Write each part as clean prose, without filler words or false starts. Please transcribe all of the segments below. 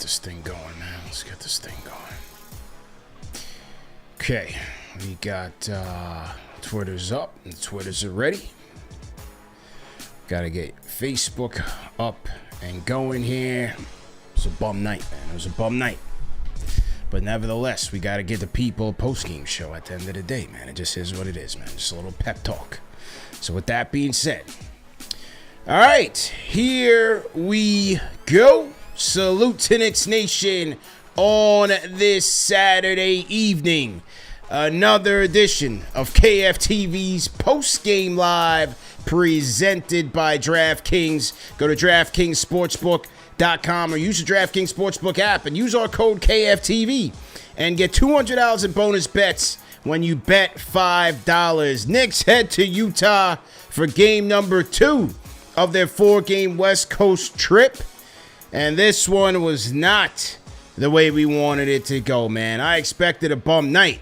this thing going, man. Let's get this thing going. Okay, we got Twitter's up and Twitter's are ready. Got to get Facebook up and going here. It was a bum night, man. It was a bum night. But nevertheless, we got to give the people a post-game show at the end of the day, man. It just is what it is, man. Just a little pep talk. So with that being said, all right, here we go. Salute to Knicks Nation on this Saturday evening. Another edition of KFTV's post-game live presented by DraftKings. Go to DraftKingsSportsbook.com or use the DraftKings Sportsbook app and use our code KFTV and get $200 in bonus bets when you bet $5. Knicks head to Utah for game number 2 of their 4-game West Coast trip. And this one was not the way we wanted it to go, man. I expected a bum night,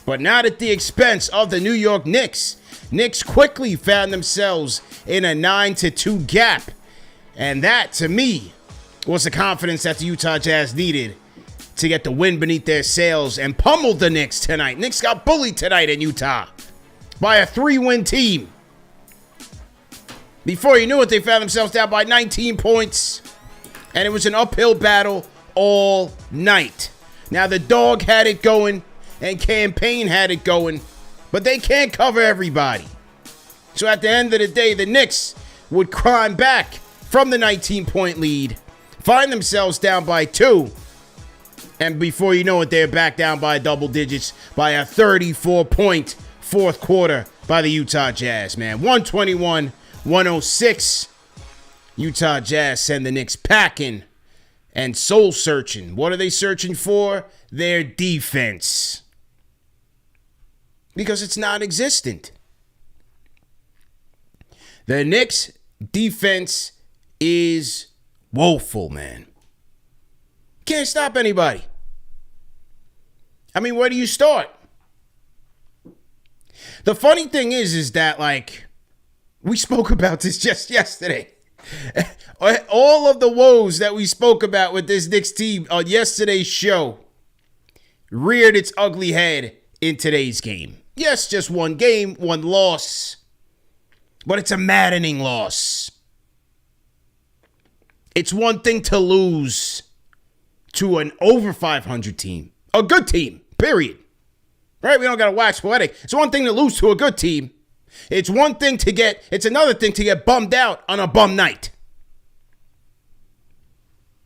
but not at the expense of the New York Knicks. Knicks quickly found themselves in a 9-2 gap. And that, to me, was the confidence that the Utah Jazz needed to get the wind beneath their sails and pummeled the Knicks tonight. Knicks got bullied tonight in Utah by a 3-win team. Before you knew it, they found themselves down by 19 points. And it was an uphill battle all night. Now, the dog had it going and Campaign had it going, but they can't cover everybody. So at the end of the day, the Knicks would climb back from the 19-point lead, find themselves down by 2, and before you know it, they're back down by double digits by a 34-point fourth quarter by the Utah Jazz, man. 121-106. Utah Jazz send the Knicks packing and soul searching. What are they searching for? Their defense. Because it's non-existent. The Knicks defense is woeful, man. Can't stop anybody. I mean, where do you start? The funny thing is that, like, we spoke about this just yesterday. All of the woes that we spoke about with this Knicks team on yesterday's show reared its ugly head in today's game. Yes, just one game, one loss, but it's a maddening loss. It's one thing to lose to an over 500 team, a good team, period. Right? We don't got to wax poetic. It's one thing to lose to a good team. It's another thing to get bummed out on a bum night.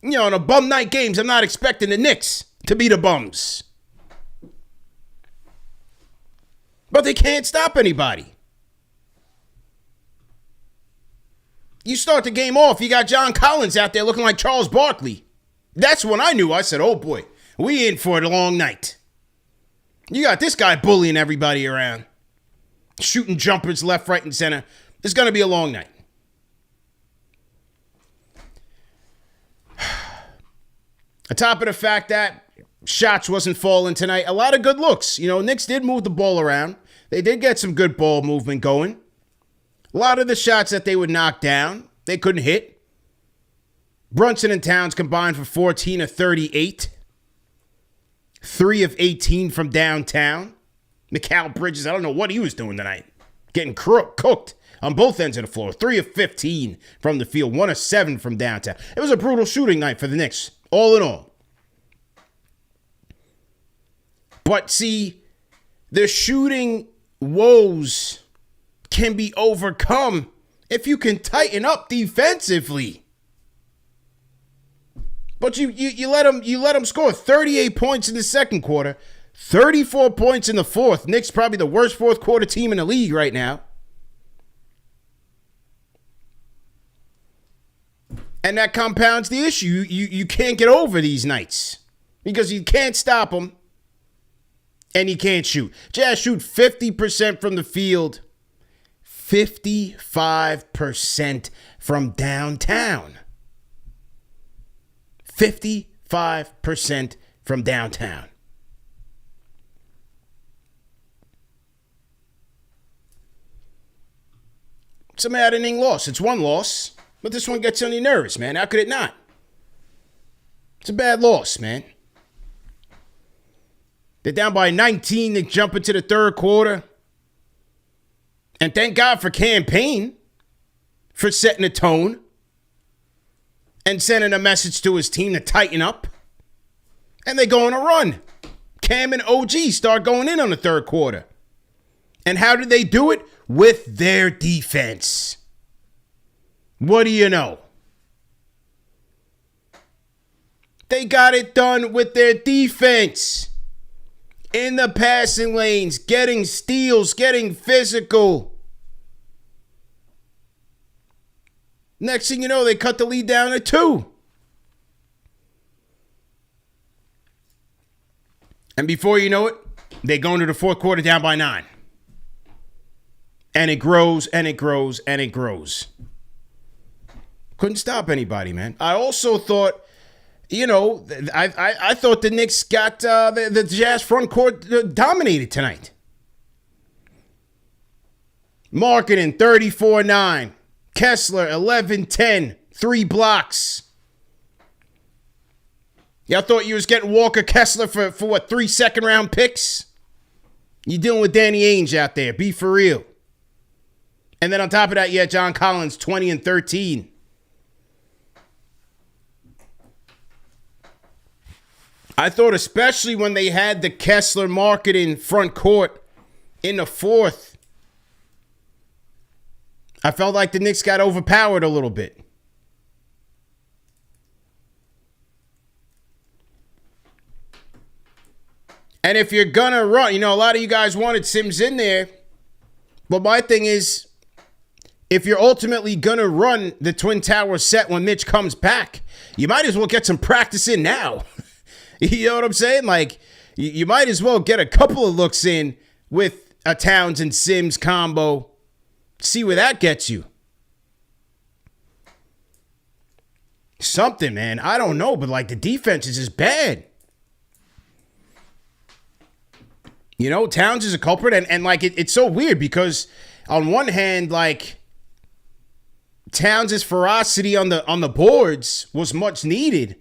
You know, on a bum night games, I'm not expecting the Knicks to be the bums. But they can't stop anybody. You start the game off, you got John Collins out there looking like Charles Barkley. That's when I knew. I said, oh boy, we in for a long night. You got this guy bullying everybody around. Shooting jumpers left, right, and center. It's going to be a long night. On top of the fact that shots wasn't falling tonight, a lot of good looks. You know, Knicks did move the ball around. They did get some good ball movement going. A lot of the shots that they would knock down, they couldn't hit. Brunson and Towns combined for 14 of 38. 3 of 18 from downtown. Mikal Bridges, I don't know what he was doing tonight. Getting cooked on both ends of the floor. 3 of 15 from the field. 1 of 7 from downtown. It was a brutal shooting night for the Knicks, all in all. But see, the shooting woes can be overcome if you can tighten up defensively. But you let them score 38 points in the second quarter, 34 points in the fourth. Knicks probably the worst fourth quarter team in the league right now. And that compounds the issue. You can't get over these nights because you can't stop them and you can't shoot. Jazz shoot 50% from the field, 55% from downtown. 55% from downtown. It's a maddening loss. It's one loss, but this one gets on your nerves, man. How could it not? It's a bad loss, man. They're down by 19. They jump into the third quarter. And thank God for Campaign for setting a tone and sending a message to his team to tighten up. And they go on a run. Cam and OG start going in on the third quarter. And how did they do it? With their defense. What do you know? They got it done with their defense. In the passing lanes, getting steals, getting physical. Next thing you know, they cut the lead down to 2. And before you know it, they go into the fourth quarter down by 9. And it grows, and it grows, and it grows. Couldn't stop anybody, man. I also thought, I thought the Knicks got the Jazz front court dominated tonight. Marketing 34-9. Kessler 11-10. 3 blocks. Y'all thought you was getting Walker Kessler for what, 3 second-round picks? You dealing with Danny Ainge out there. Be for real. And then on top of that, you had John Collins, 20 and 13. I thought especially when they had the Kessler marketing front court in the fourth, I felt like the Knicks got overpowered a little bit. And if you're going to run, a lot of you guys wanted Sims in there. But my thing is, if you're ultimately going to run the Twin Tower set when Mitch comes back, you might as well get some practice in now. You know what I'm saying? Like, you might as well get a couple of looks in with a Towns and Sims combo. See where that gets you. Something, man. I don't know, but like the defense is just bad. Towns is a culprit, and like it's so weird because on one hand, like Towns' ferocity on the boards was much needed.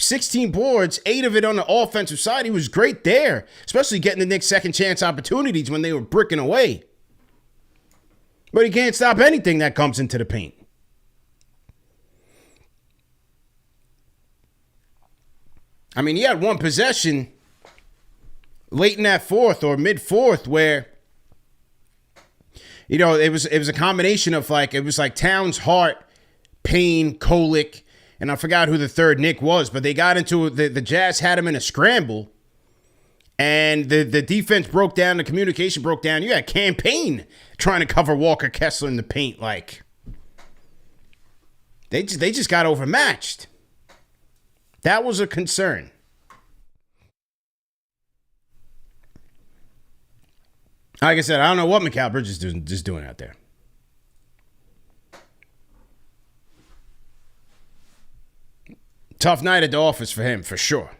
16 boards, 8 of it on the offensive side. He was great there, especially getting the Knicks second chance opportunities when they were bricking away. But he can't stop anything that comes into the paint. I mean, he had one possession late in that fourth or mid-fourth where, it was a combination of it was like Towns, Hart, Payne, Kolick, and I forgot who the third Nick was, but they got into the Jazz had him in a scramble, and the defense broke down, the communication broke down. You had Campaign trying to cover Walker Kessler in the paint, like they just got overmatched. That was a concern. Like I said, I don't know what Mikal Bridges is doing out there. Tough night at the office for him, for sure.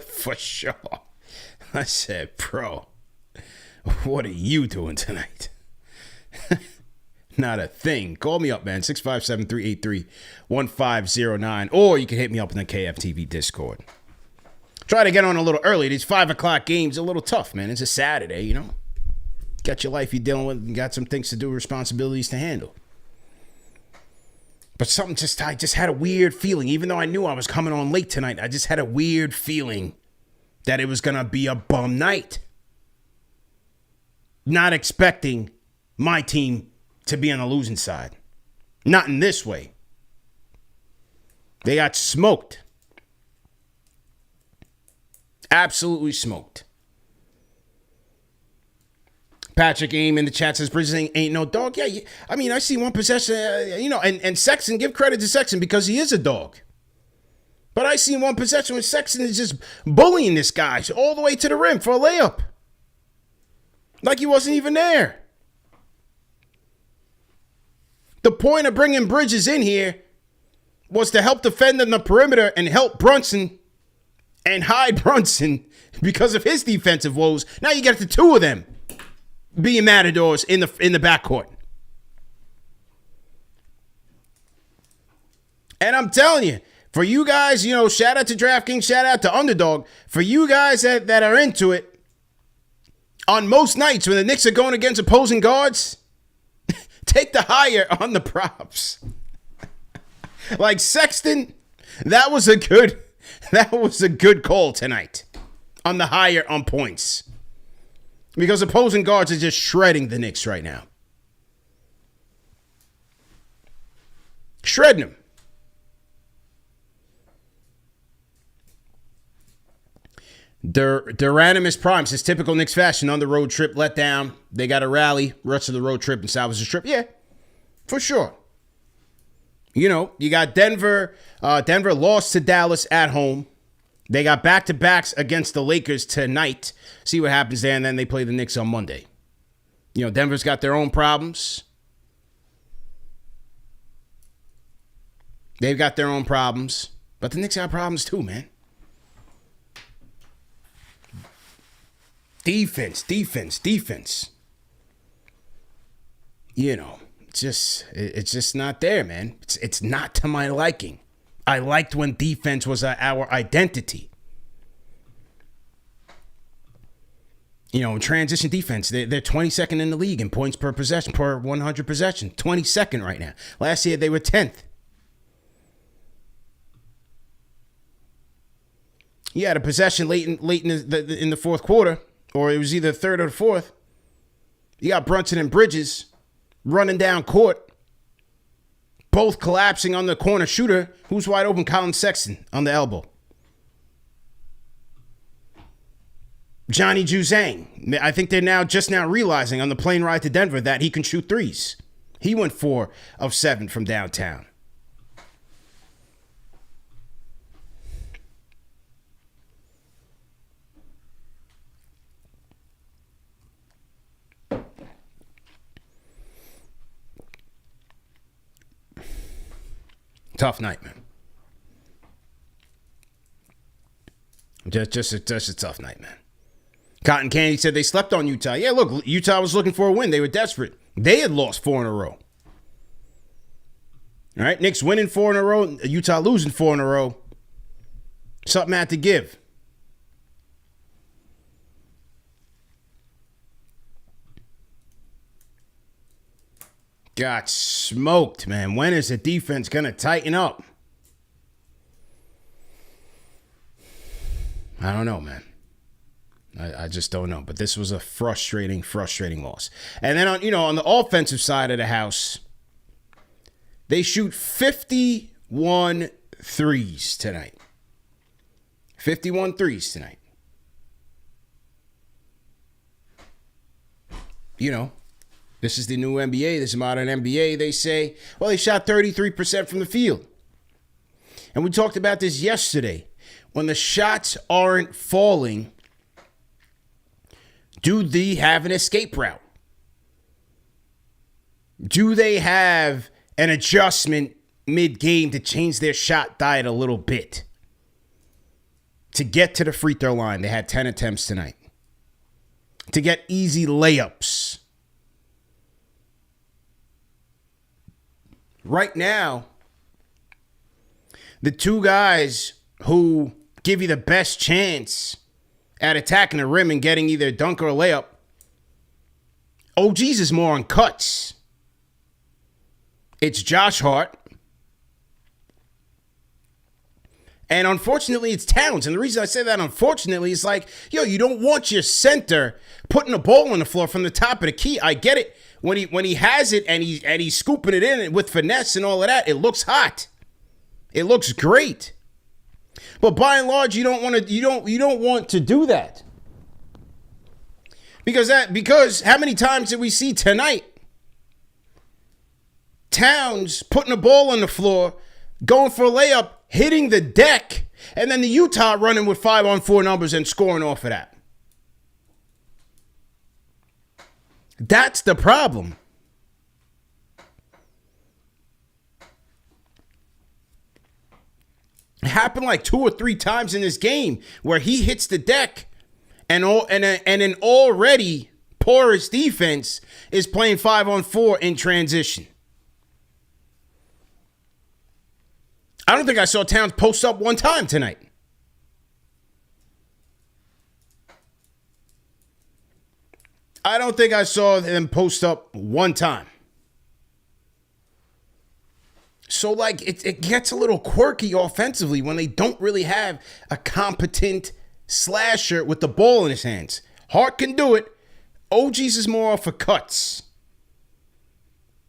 For sure. I said, bro, what are you doing tonight? Not a thing. Call me up, man. 657-383-1509. Or you can hit me up in the KFTV Discord. Try to get on a little early. These 5 o'clock games are a little tough, man. It's a Saturday, Got your life you're dealing with and got some things to do, responsibilities to handle. But I just had a weird feeling. Even though I knew I was coming on late tonight, I just had a weird feeling that it was going to be a bum night. Not expecting my team to be on the losing side. Not in this way. They got smoked. Absolutely smoked. Patrick Aim in the chat says Bridges ain't no dog. Yeah, I see one possession, and Sexton, give credit to Sexton because he is a dog. But I see one possession when Sexton is just bullying this guy all the way to the rim for a layup. Like he wasn't even there. The point of bringing Bridges in here was to help defend on the perimeter and help Brunson and hide Brunson because of his defensive woes. Now you get the two of them being matadors in the backcourt. And I'm telling you, For you guys, shout out to DraftKings, shout out to Underdog. For you guys that are into it, on most nights when the Knicks are going against opposing guards, take the higher on the props. Like Sexton, that was a good call tonight on the higher on points. Because opposing guards are just shredding the Knicks right now. Shredding them. Duranimus Primes, his typical Knicks fashion on the road trip, let down. They got to rally rest of the road trip and salvage the trip. Yeah, for sure. You got Denver. Denver lost to Dallas at home. They got back-to-backs against the Lakers tonight. See what happens there, and then they play the Knicks on Monday. Denver's got their own problems. They've got their own problems. But the Knicks got problems too, man. Defense. It's just not there, man. It's not to my liking. I liked when defense was our identity. In transition defense, they're 22nd in the league in points per possession, per 100 possession. 22nd right now. Last year, they were 10th. You had a possession late in the fourth quarter, or it was either third or fourth. You got Brunson and Bridges running down court, both collapsing on the corner shooter. Who's wide open? Colin Sexton on the elbow. Johnny Juzang. I think they're just now realizing on the plane ride to Denver that he can shoot threes. He went 4 of 7 from downtown. Tough night, man. Just a tough night, man. Cotton Candy said they slept on Utah. Yeah, look, Utah was looking for a win. They were desperate. They had lost 4 in a row. All right, Knicks winning 4 in a row. Utah losing 4 in a row. Something had to give. Got smoked, man. When is the defense going to tighten up? I don't know, man. I just don't know. But this was a frustrating loss. And then on the offensive side of the house, they shoot 51 threes tonight. 51 threes tonight. This is the new NBA. This is modern NBA. They say, well, they shot 33% from the field. And we talked about this yesterday. When the shots aren't falling, do they have an escape route? Do they have an adjustment mid-game to change their shot diet a little bit? To get to the free throw line, they had 10 attempts tonight. To get easy layups. Right now, the two guys who give you the best chance at attacking the rim and getting either a dunk or a layup, OG's is more on cuts. It's Josh Hart. And unfortunately, it's Towns. And the reason I say that unfortunately is you don't want your center putting a ball on the floor from the top of the key. I get it. When he has it and he's scooping it in with finesse and all of that, it looks hot. It looks great. But by and large, you don't want to do that. Because how many times did we see tonight Towns putting a ball on the floor, going for a layup, hitting the deck, and then the Utah running with 5-on-4 numbers and scoring off of that? That's the problem. It happened 2 or 3 times in this game where he hits the deck and an already porous defense is playing 5-on-4 in transition. I don't think I saw Towns post up one time tonight. I don't think I saw him post up one time. So, like, it gets a little quirky offensively when they don't really have a competent slasher with the ball in his hands. Hart can do it. OG's is more for cuts.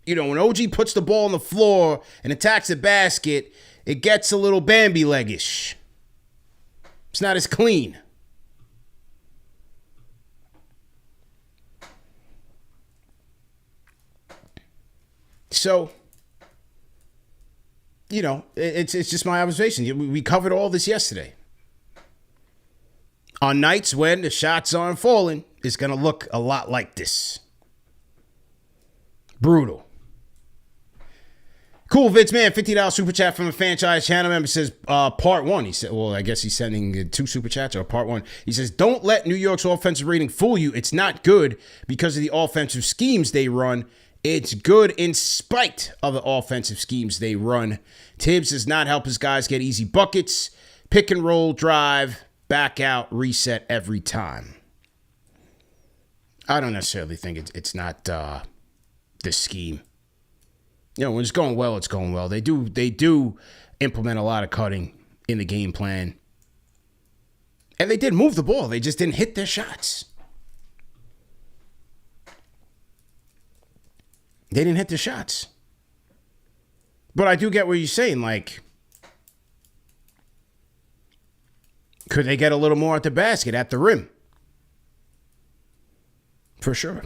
You know, when OG puts the ball on the floor and attacks the basket, it gets a little Bambi-leggish. It's not as clean. So, you know, it's just my observation. We covered all this yesterday. On nights when the shots aren't falling, it's going to look a lot like this. Brutal. Cool, Vince, man. $50 super chat from a franchise channel member says, part one. He said, well, I guess he's sending 2 super chats or part one. He says, don't let New York's offensive rating fool you. It's not good because of the offensive schemes they run. It's good in spite of the offensive schemes they run. Tibbs does not help his guys get easy buckets. Pick and roll, drive, back out, reset every time. I don't necessarily think it's not the scheme. You know, when it's going well, it's going well. They do implement a lot of cutting in the game plan. And they did move the ball. They just didn't hit their shots. They didn't hit the shots. But I do get what you're saying. Like, could they get a little more at the basket, at the rim? For sure.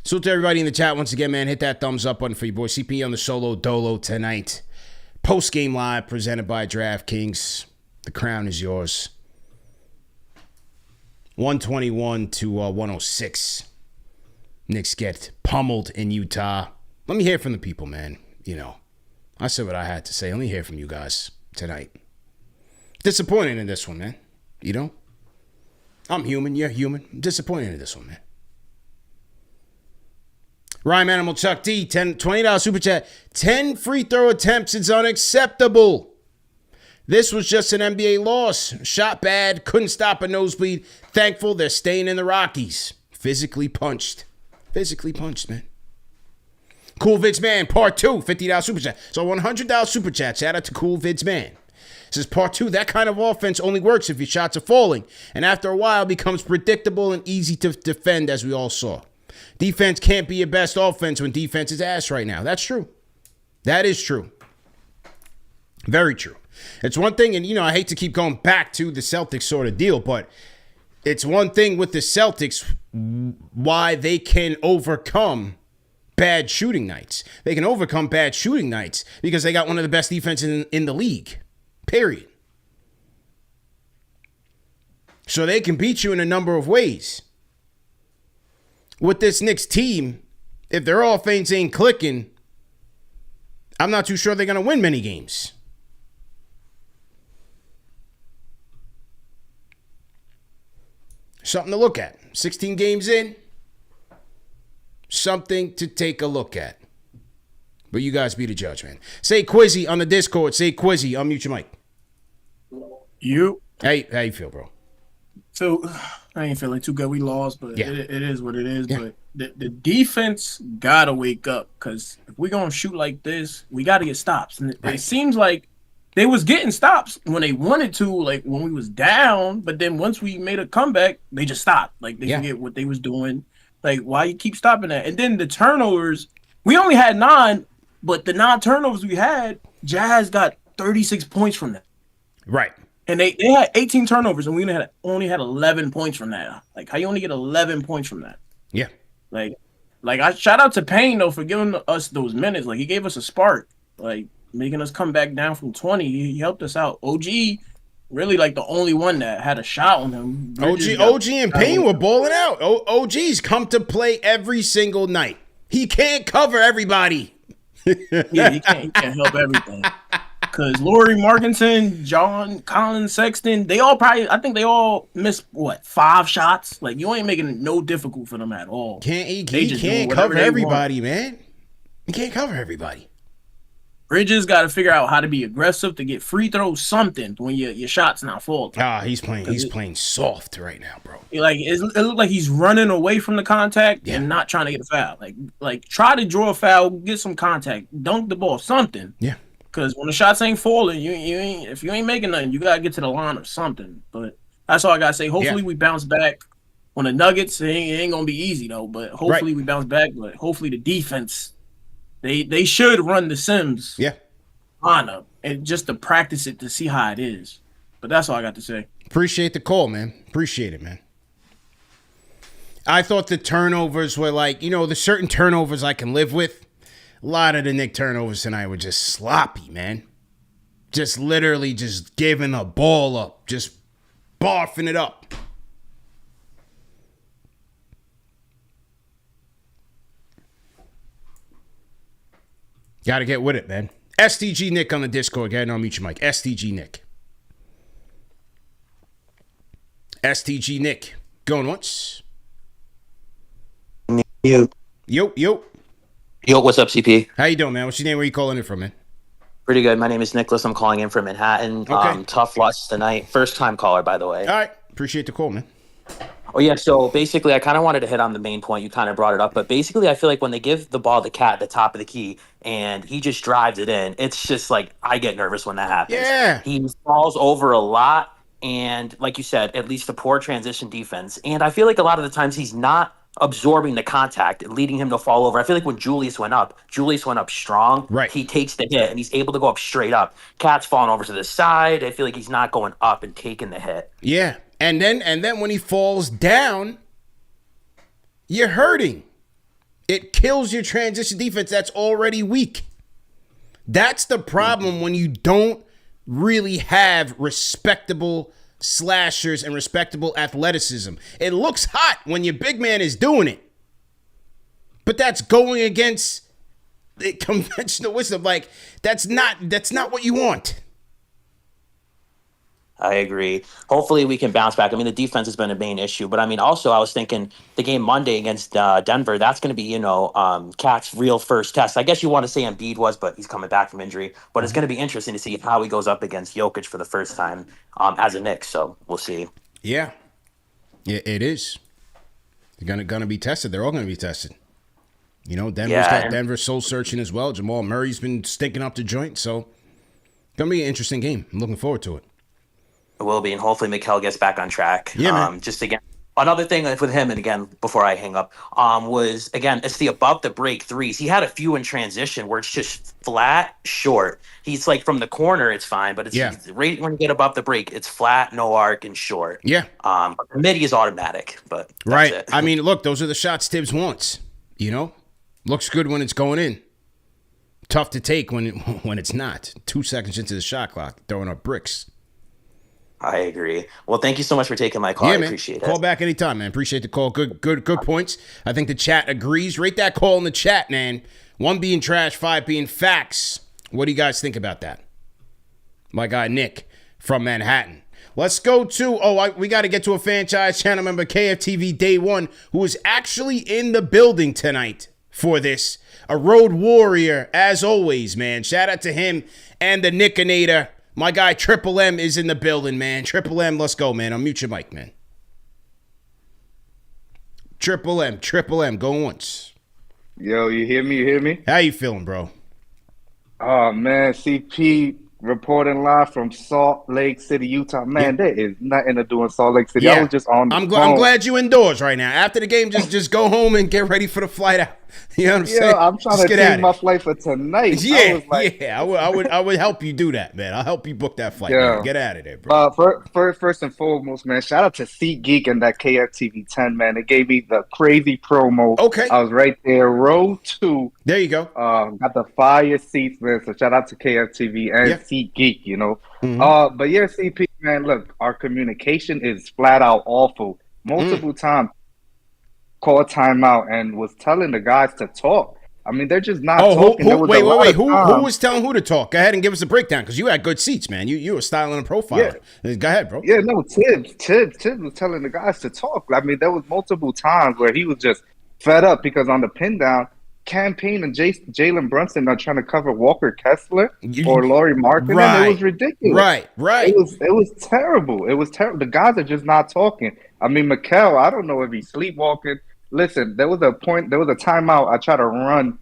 So to everybody in the chat, once again, man, hit that thumbs up button for your boy CP on the Solo Dolo tonight. Post-game live presented by DraftKings. The crown is yours. 121 to 106. Knicks get pummeled in Utah. Let me hear from the people, man. You know, I said what I had to say. Let me hear from you guys tonight. Disappointed in this one, man. You know? I'm human. You're human. I'm disappointed in this one, man. Rhyme Animal Chuck D, $20 super chat. 10 free throw attempts is unacceptable. This was just an NBA loss. Shot bad, couldn't stop a nosebleed. Thankful they're staying in the Rockies. Physically punched. Physically punched, man. Cool Vids Man, part 2, $50 super chat. So $100 super chat. Shout out to Cool Vids Man. Says part 2, that kind of offense only works if your shots are falling. And after a while becomes predictable and easy to defend, as we all saw. Defense can't be your best offense when defense is ass right now. That's true. That is true. Very true. It's one thing, and, you know, I hate to keep going back to the Celtics sort of deal, but it's one thing with the Celtics why they can overcome bad shooting nights. They can overcome bad shooting nights because they got one of the best defenses in the league, period. So they can beat you in a number of ways. With this Knicks team, if their offense ain't clicking, I'm not too sure they're going to win many games. Something to look at. 16 games in. Something to take a look at. But you guys be the judge, man. Sayquizzy on the Discord. Sayquizzy, unmute your mic. You? How you feel, bro? So, I ain't feeling too good. We lost, but yeah. it is what it is. Yeah. But the defense got to wake up, because if we're going to shoot like this, we got to get stops. And it seems like they was getting stops when they wanted to, like when we was down, but then once we made a comeback, they just stopped. Like, they forget what they was doing. Like, why you keep stopping that? And then the turnovers, we only had 9, but the 9 turnovers we had, Jazz got 36 points from that. Right. And they had 18 turnovers, and we only had 11 points from that. Like, how you only get 11 points from that? Yeah. Like I shout out to Payne, though, for giving us those minutes. Like, he gave us a spark, like, making us come back down from 20. He helped us out. OG, really, like, the only one that had a shot on him. OG and Payne were balling out. OG's come to play every single night. He can't cover everybody. Yeah, he can't help everything. Because Laurie Markinson, John Collins, Sexton, I think they all missed, 5 shots? Like, you ain't making it no difficult for them at all. He can't cover everybody, man. He can't cover everybody. Bridges got to figure out how to be aggressive to get free throws, something when your shot's not falling. He's playing soft right now, bro. Like it looked like he's running away from the contact and not trying to get a foul. Like try to draw a foul, get some contact, dunk the ball, something. Yeah. Because when the shots ain't falling, you ain't if you ain't making nothing, you gotta get to the line or something. But that's all I gotta say. Hopefully we bounce back. On the Nuggets, it ain't gonna be easy though. But hopefully we bounce back. But hopefully the defense. They should run the Sims lineup and just to practice it to see how it is. But that's all I got to say. Appreciate the call, man. Appreciate it, man. I thought the turnovers were like, the certain turnovers I can live with. A lot of the Knicks turnovers tonight were just sloppy, man. Just literally just giving the ball up. Just barfing it up. Got to get with it, man. STG Nick on the Discord. Go ahead and unmute your mic. STG Nick. STG Nick. Going once. Yo. Yo. Yo, what's up, CP? How you doing, man? What's your name? Where you calling in from, man? Pretty good. My name is Nicholas. I'm calling in from Manhattan. Okay. Tough loss tonight. First time caller, by the way. All right. Appreciate the call, man. Oh, yeah. So basically, I kind of wanted to hit on the main point. You kind of brought it up. But basically, I feel like when they give the ball to Cat at the top of the key and he just drives it in, it's just like I get nervous when that happens. Yeah. He falls over a lot. And like you said, at least the poor transition defense. And I feel like a lot of the times he's not absorbing the contact and leading him to fall over. I feel like when Julius went up strong. Right. He takes the hit and he's able to go up straight up. Cat's falling over to the side. I feel like he's not going up and taking the hit. Yeah. And then when he falls down, you're hurting. It kills your transition defense that's already weak. That's the problem when you don't really have respectable slashers and respectable athleticism. It looks hot when your big man is doing it. But that's going against the conventional wisdom. Like, that's not what you want. I agree. Hopefully we can bounce back. I mean, the defense has been a main issue, but I mean, also I was thinking the game Monday against Denver, that's going to be, Cat's real first test. I guess you want to say Embiid was, but he's coming back from injury. But it's going to be interesting to see how he goes up against Jokic for the first time as a Knicks. So we'll see. Yeah, it is. They're gonna be tested. They're all going to be tested. Denver's soul searching as well. Jamal Murray's been stinking up the joint, so it's going to be an interesting game. I'm looking forward to it. It will be, and hopefully Mikal gets back on track. Yeah, man. Just again, another thing with him, and again, before I hang up, was again, it's the above the break threes. He had a few in transition where it's just flat, short. He's like from the corner, it's fine, but it's right when you get above the break, it's flat, no arc, and short. Yeah. The midi is automatic, but that's right. it. I mean, look, those are the shots Tibbs wants. Looks good when it's going in. Tough to take when it's not. 2 seconds into the shot clock, throwing up bricks. I agree. Well, thank you so much for taking my call. Yeah, I man. appreciate it. Call back anytime, man. Appreciate the call. Good points. I think the chat agrees. Rate that call in the chat, man. 1 being trash, 5 being facts. What do you guys think about that? My guy Nick from Manhattan. Let's go to, we got to get to a franchise channel member, KFTV Day 1, who is actually in the building tonight for this. A road warrior, as always, man. Shout out to him and the Nickinator. My guy Triple M is in the building, man. Triple M, let's go, man. Unmute your mic, man. Triple M, go once. Yo, you hear me? How you feeling, bro? Oh, man, CP reporting live from Salt Lake City, Utah. Man, there is nothing to do in Salt Lake City. I was just on the phone. I'm glad you indoors right now. After the game, just go home and get ready for the flight out. You know what I'm saying? I'm trying to change my flight for tonight. I would help you do that, man. I'll help you book that flight. Man. Get out of there, bro. First and foremost, man, shout out to SeatGeek and that KFTV 10, man. They gave me the crazy promo. Okay. I was right there, row 2. There you go. Got the fire seats, man. So shout out to KFTV and SeatGeek, Mm-hmm. But yeah, CP, man, look, our communication is flat out awful. Multiple times. Called timeout and was telling the guys to talk. I mean, they're just not talking. Wait. Who was telling who to talk? Go ahead and give us a breakdown because you had good seats, man. You were styling and profiling. Yeah. Go ahead, bro. Yeah, no, Tibbs was telling the guys to talk. I mean, there was multiple times where he was just fed up because on the pin down, Campaign and Jalen Brunson are trying to cover Walker Kessler or Lauri Markkinen. Right. It was ridiculous. Right. It was terrible. It was terrible. The guys are just not talking. I mean, Mikal, I don't know if he's sleepwalking. Listen, there was a timeout. I tried to run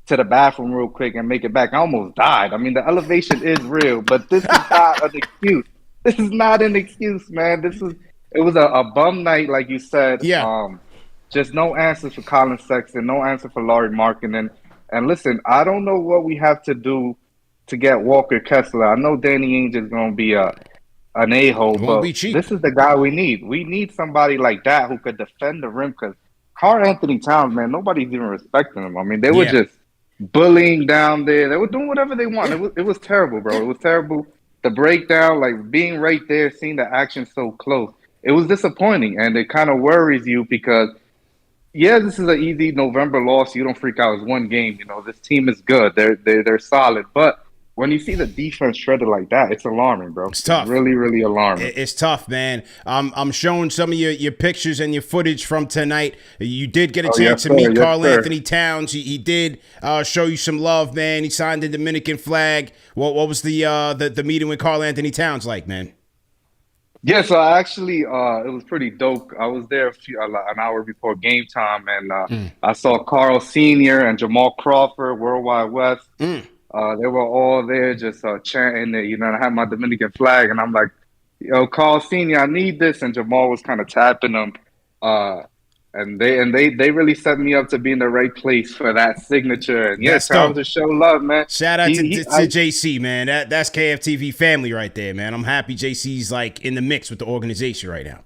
to the bathroom real quick and make it back. I almost died. I mean, the elevation is real, but this is not an excuse. This is not an excuse, man. It was a bum night, like you said. Yeah. Just no answers for Colin Sexton, no answer for Lauri Markkinen. And listen, I don't know what we have to do to get Walker Kessler. I know Danny Ainge is going to be an a-hole, but this is the guy we need. We need somebody like that who could defend the rim because Karl Anthony Towns, man, nobody's even respecting him. I mean, they were just bullying down there. They were doing whatever they want. It was terrible, bro. It was terrible. The breakdown, like being right there, seeing the action so close, it was disappointing. And it kind of worries you because this is an easy November loss. You don't freak out. It's one game. You know, this team is good. They're solid. But when you see the defense shredded like that, it's alarming, bro. It's tough. It's really, really alarming. It's tough, man. I'm showing some of your pictures and your footage from tonight. You did get a chance to meet Karl Anthony Towns. He did show you some love, man. He signed the Dominican flag. What was the meeting with Karl Anthony Towns like, man? Yeah, so I actually, it was pretty dope. I was there an hour before game time, and I saw Carl Sr. and Jamal Crawford, Worldwide West. They were all there just chanting, I had my Dominican flag, and I'm like, yo, Carl Sr., I need this. And Jamal was kind of tapping them. And they really set me up to be in the right place for that signature. And time to show love, man. Shout out to JC, man. That's KFTV family right there, man. I'm happy JC's like in the mix with the organization right now.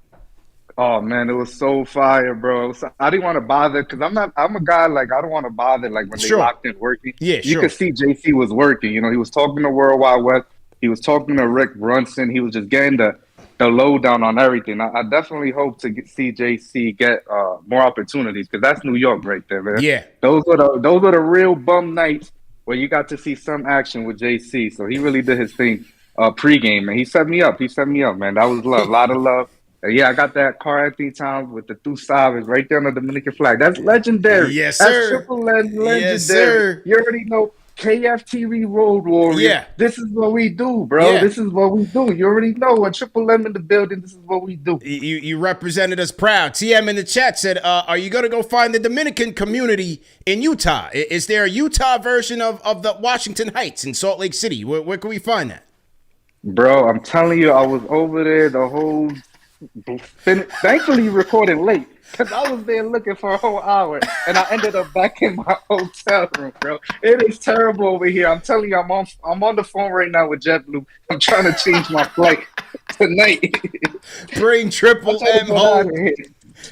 Oh man, it was so fire, bro. I didn't want to bother because I'm a guy like I don't want to bother like when they locked in working. Yeah, you could see JC was working. He was talking to Worldwide West. He was talking to Rick Brunson. He was just getting the lowdown on everything. I definitely hope to see JC get more opportunities because that's New York right there, man. Yeah, those were the real bum nights where you got to see some action with JC. So he really did his thing pregame, and he set me up. Man. That was love, a lot of love. And I got that Karl Anthony Towns with the two Savas right there on the Dominican flag. That's legendary. Yes, sir. That's triple legendary. Yes, sir. You already know. KFTV Road Warrior. Yeah. This is what we do, bro. Yeah. This is what we do. You already know. When Triple M in the building, this is what we do. You represented us proud. TM in the chat said, are you going to go find the Dominican community in Utah? Is there a Utah version of the Washington Heights in Salt Lake City? Where can we find that? Bro, I'm telling you, I was over there the whole... Thankfully, you recorded late. Because I was there looking for a whole hour, and I ended up back in my hotel room, bro. It is terrible over here. I'm telling you, I'm on the phone right now with JetBlue. I'm trying to change my flight tonight. Bring Triple M home.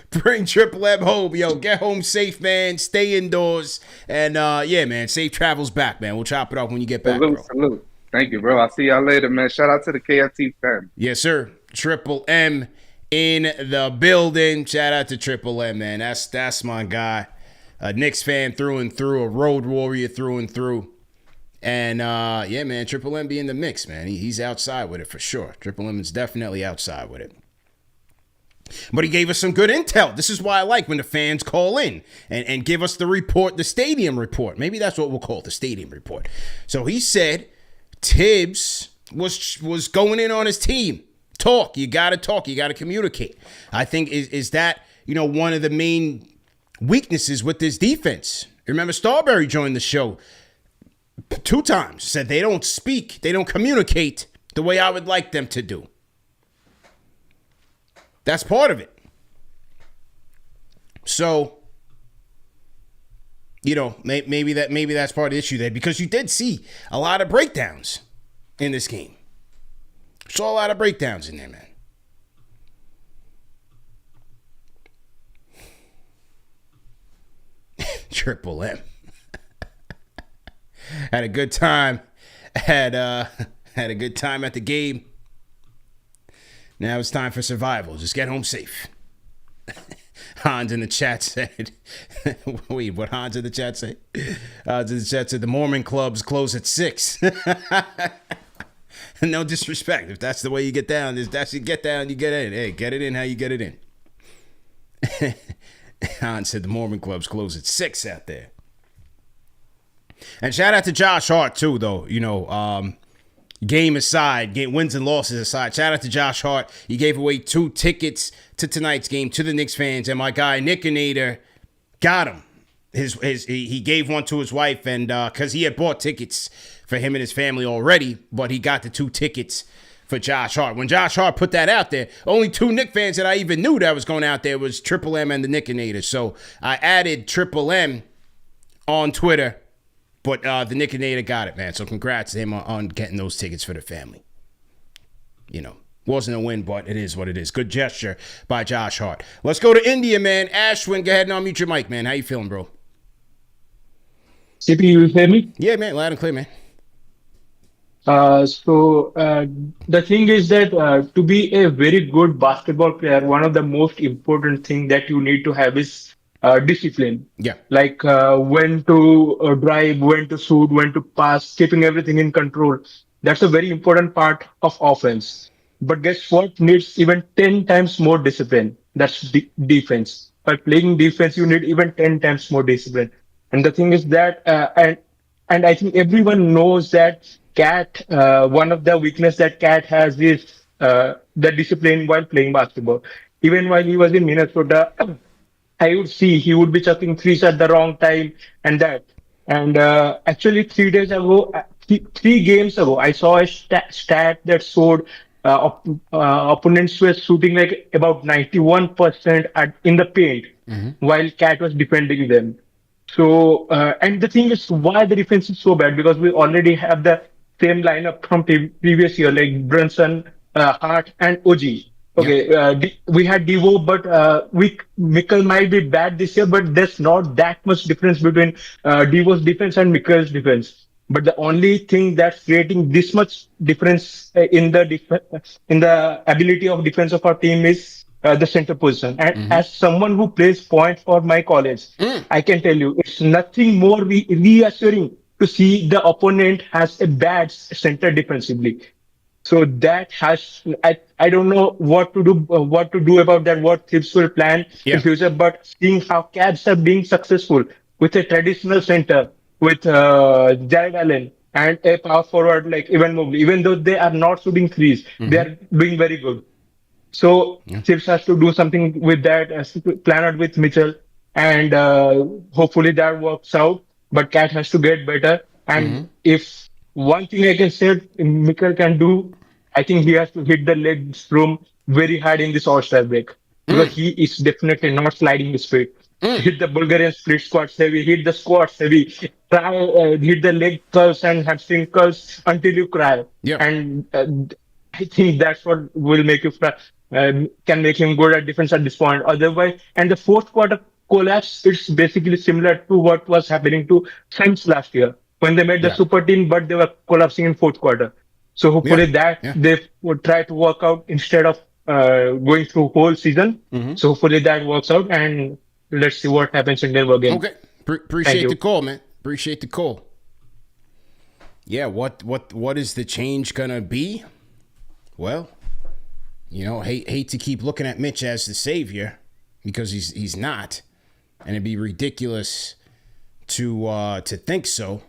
Bring Triple M home, yo. Get home safe, man. Stay indoors, and man, safe travels back, man. We'll chop it off when you get back, bro. Salute. Thank you, bro. I'll see y'all later, man. Shout out to the KFT fam. Yes, sir. Triple M in the building. Shout out to Triple M, man. That's my guy. A Knicks fan through and through, a road warrior through and through. And man, Triple M be in the mix, man. He's outside with it for sure. Triple M is definitely outside with it. But he gave us some good intel. This is why I like when the fans call in and give us the report, the stadium report. Maybe that's what we'll call it, the stadium report. So he said Tibbs was going in on his team. Talk. You got to talk. You got to communicate. I think is that, one of the main weaknesses with this defense. Remember, Starberry joined the show 2 times. Said they don't speak. They don't communicate the way I would like them to do. That's part of it. So, maybe that's part of the issue there because you did see a lot of breakdowns in this game. Saw a lot of breakdowns in there, man. Triple M. Had a good time. Had a good time at the game. Now it's time for survival. Just get home safe. Hans in the chat said, wait, what Hans in the chat say? Hans in the chat said the Mormon clubs close at 6. No disrespect. If that's the way you get down, that's you get down, you get in. Hey, get it in how you get it in. Hans said the Mormon clubs close at 6 out there. And shout out to Josh Hart, too, though. You know, game aside, wins and losses aside, shout out to Josh Hart. He gave away 2 tickets to tonight's game to the Knicks fans, and my guy Nickinator got him. He gave one to his wife, and because he had bought tickets for him and his family already, but he got the 2 tickets for Josh Hart. When Josh Hart put that out there, only 2 Knicks fans that I even knew that was going out there was Triple M and the Nickinator. So I added Triple M on Twitter. But the Nickinator got it, man. So congrats to him on getting those tickets for the family. You know, wasn't a win, but it is what it is. Good gesture by Josh Hart. Let's go to India, man. Ashwin, go ahead and unmute your mic, man. How you feeling, bro? CP, you hear me? Yeah, man. Loud and clear, man. The thing is that to be a very good basketball player, one of the most important thing that you need to have is discipline. Yeah. Like when to drive, when to shoot, when to pass, keeping everything in control. That's a very important part of offense. But guess what? Needs even 10 times more discipline. That's defense. By playing defense, you need even 10 times more discipline. And the thing is that, and I think everyone knows that Cat, one of the weakness that Cat has is the discipline while playing basketball. Even while he was in Minnesota, I would see he would be chucking threes at the wrong time and that. And actually, 3 days ago, 3 games ago, I saw a stat that showed opponents were shooting like about 91% in the paint while Cat was defending them. So, and the thing is, why the defense is so bad? Because we already have the same lineup from previous year, like Brunson, Hart, and OG. Okay, we had Devo, but Mikkel might be bad this year, but there's not that much difference between Devo's defense and Mikkel's defense. But the only thing that's creating this much difference in the ability of defense of our team is the center position. And as someone who plays point for my college, I can tell you it's nothing more reassuring to see the opponent has a bad center defensively. So that has, I don't know what to do about that, what Thibs will plan in future, but seeing how Cavs are being successful with a traditional center, with Jared Allen and a power forward like Evan Mobley, even though they are not shooting threes, they are doing very good. So Thibs has to do something with that, has to plan out with Mitchell, and hopefully that works out, but Cat has to get better. And if one thing I can say Mikkel can do, I think he has to hit the legs room very hard in this All-Star break because he is definitely not sliding his feet. Hit the Bulgarian split squats heavy, hit the squats heavy, try hit the leg curls and hamstring curls until you cry. And I think that's what will make you can make him good at defense at this point. Otherwise, and the fourth quarter collapse, it's basically similar to what was happening to Suns last year when they made the super team, but they were collapsing in fourth quarter. So hopefully they would try to work out instead of going through whole season. So hopefully that works out, and let's see what happens in Denver game. Okay, appreciate the call, man. Appreciate the call. Yeah, what is the change gonna be? Well, you know, hate to keep looking at Mitch as the savior because he's not, and it'd be ridiculous to think so.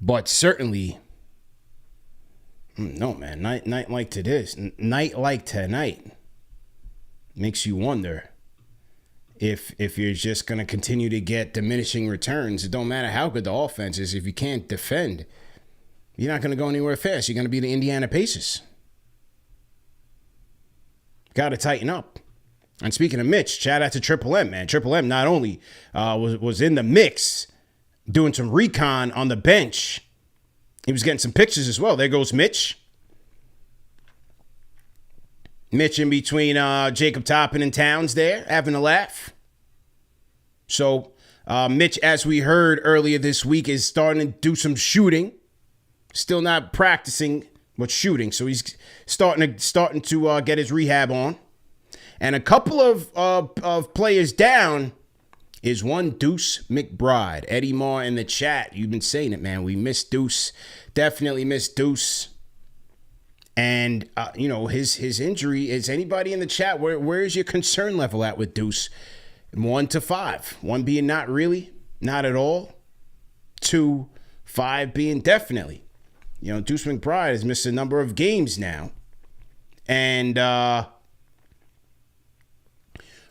But certainly, no, man. Night like to this, night like tonight, makes you wonder if you're just gonna continue to get diminishing returns. It don't matter how good the offense is. If you can't defend, you're not gonna go anywhere fast. You're gonna be the Indiana Pacers. Got to tighten up. And speaking of Mitch, shout out to Triple M, man. Triple M not only was in the mix doing some recon on the bench, he was getting some pictures as well. There goes Mitch. Mitch in between Jacob Toppin and Towns there, having a laugh. So Mitch, as we heard earlier this week, is starting to do some shooting. Still not practicing, but shooting. So he's starting to get his rehab on. And a couple of players down is one Deuce McBride. Eddie Moore in the chat. You've been saying it, man. We miss Deuce. Definitely miss Deuce. And, his injury, is anybody in the chat, where is your concern level at with Deuce? 1 to 5. 1 being not really, not at all. 2, 5 being definitely. Deuce McBride has missed a number of games now. And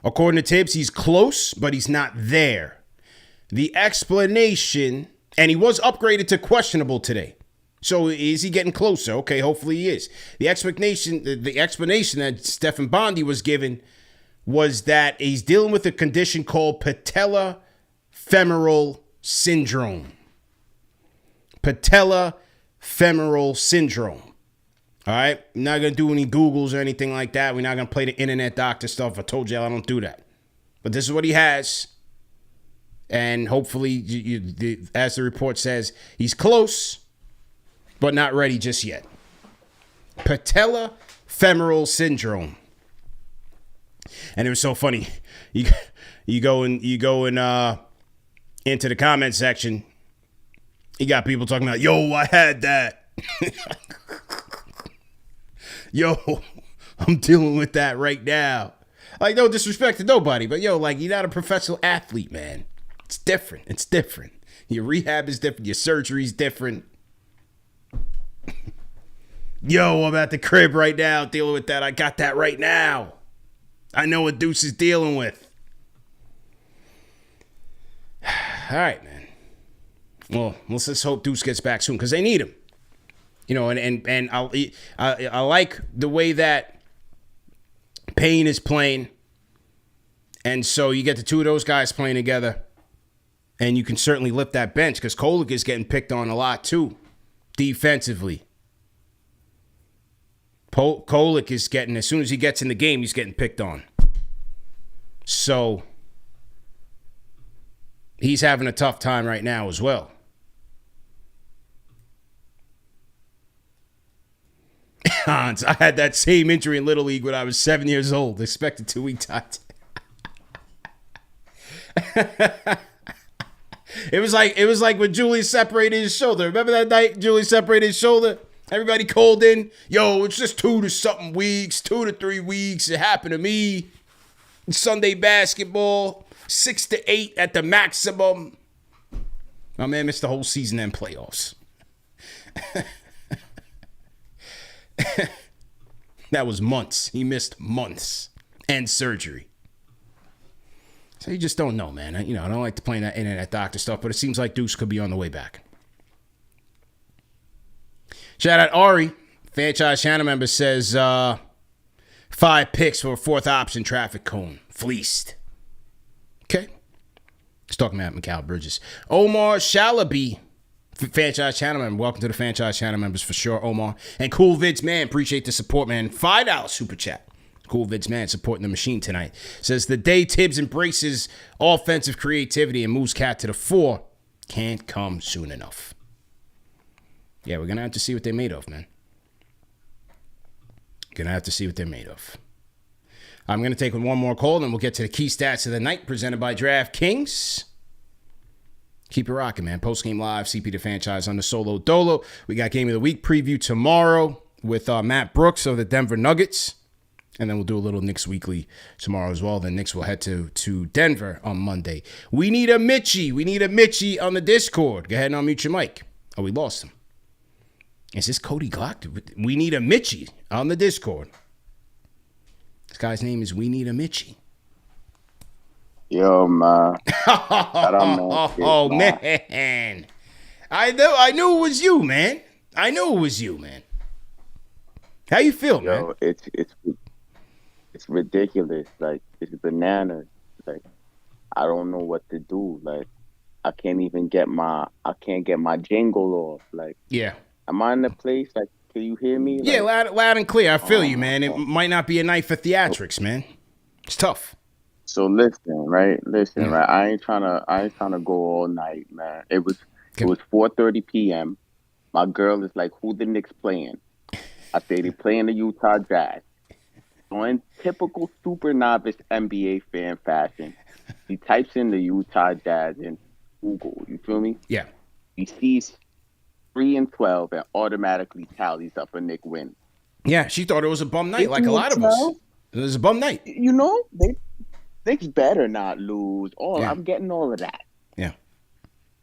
according to Tibbs, he's close, but he's not there. The explanation, and he was upgraded to questionable today. So is he getting closer? Okay, hopefully he is. The explanation that Stephen Bondi was given was that he's dealing with a condition called patellofemoral syndrome. Patellofemoral syndrome. All right? I'm not going to do any Googles or anything like that. We're not going to play the internet doctor stuff. I told you I don't do that. But this is what he has. And hopefully, as the report says, he's close, but not ready just yet. Patellofemoral syndrome. And it was so funny. You go into the comment section. You got people talking about, yo, I had that. Yo, I'm dealing with that right now. Like, no disrespect to nobody, but yo, like, you're not a professional athlete, man. It's different. It's different. Your rehab is different. Your surgery is different. Yo, I'm at the crib right now dealing with that. I got that right now. I know what Deuce is dealing with. All right, man. Well, let's just hope Deuce gets back soon because they need him. And I like the way that Payne is playing. And so you get the two of those guys playing together. And you can certainly lift that bench because Kolek is getting picked on a lot too, defensively. Kolek is getting, as soon as he gets in the game, he's getting picked on. So he's having a tough time right now as well. Hans, I had that same injury in Little League when I was 7 years old. Expected 2-week tie. It was like when Julius separated his shoulder. Remember that night Julius separated his shoulder? Everybody called in. Yo, it's just 2 to 3 weeks. It happened to me. Sunday basketball, 6 to 8 at the maximum. My man missed the whole season and playoffs. That was months. He missed months and surgery. So you just don't know, man. I don't like to play that internet doctor stuff, but it seems like Deuce could be on the way back. Shout out Ari, franchise channel member, says 5 picks for a 4th option traffic cone. Fleeced. Okay. He's talking about Mikal Bridges. Omar Shalaby, franchise channel member. Welcome to the franchise channel members for sure, Omar. And Cool Vids Man, appreciate the support, man. $5 super chat. Cool Vids Man supporting the machine tonight. Says the day Tibbs embraces offensive creativity and moves Cat to the 4 can't come soon enough. Yeah, we're going to have to see what they're made of, man. Going to have to see what they're made of. I'm going to take one more call, and then we'll get to the key stats of the night presented by DraftKings. Keep it rocking, man. Post-game live, CP the franchise on the Solo Dolo. We got Game of the Week preview tomorrow with Matt Brooks of the Denver Nuggets. And then we'll do a little Knicks Weekly tomorrow as well. Then Knicks will head to Denver on Monday. We need a Mitchie. We need a Mitchie on the Discord. Go ahead and unmute your mic. Oh, we lost him. Is this Cody Glock? We need a Mitchie on the Discord. This guy's name is We Need a Mitchie. Yo, man. Oh, man. I knew it was you, man. I knew it was you, man. How you feel, man? Yo, it's ridiculous. Like, it's bananas. Like, I don't know what to do. Like, I can't get my jingle off. Like, yeah. Am I in the place? Like, can you hear me? Like, yeah, loud and clear. I feel you, man. It might not be a night for theatrics, man. It's tough. So listen, right? I ain't trying to go all night, man. It was 4:30 p.m. My girl is like, "Who the Knicks playing?" I say they playing the Utah Jazz. So in typical super novice NBA fan fashion, he types in the Utah Jazz in Google. You feel me? Yeah. He sees 3-12 and automatically tallies up a Knick win. Yeah, she thought it was a bum night, If like a you lot of us. tell- It was a bum night. You know, Knicks better not lose. Yeah. I'm getting all of that. Yeah.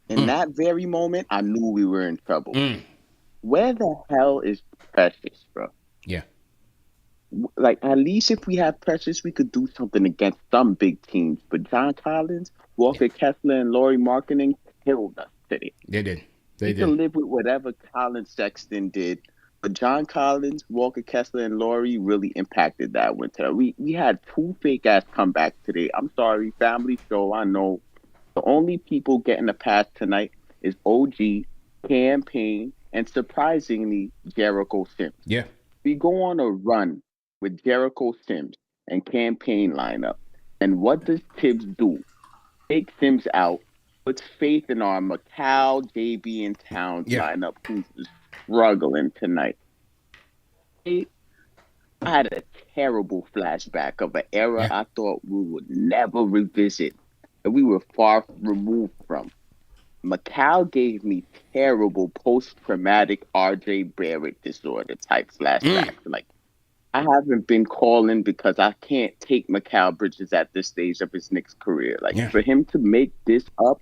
In that very moment, I knew we were in trouble. Mm. Where the hell is Precious, bro? Yeah. Like, at least if we had Precious, we could do something against some big teams. But John Collins, Walker Kessler, and Laurie Marketing killed us today. They did. They We did. can live with whatever Colin Sexton did. But John Collins, Walker Kessler, and Laurie really impacted that winter. We had 2 fake-ass comebacks today. I'm sorry, family show, I know. The only people getting a pass tonight is OG, Campaign, and surprisingly, Jericho Sims. Yeah. We go on a run with Jericho Sims and Campaign lineup. And what does Tibbs do? Take Sims out, puts faith in our Macau, JB, and Towns lineup, who's struggling tonight. I had a terrible flashback of an era I thought we would never revisit, and we were far removed from. Macau gave me terrible post-traumatic RJ Barrett disorder type flashbacks. Like, I haven't been calling because I can't take Macau Bridges at this stage of his Knicks career. Like, for him to make this up,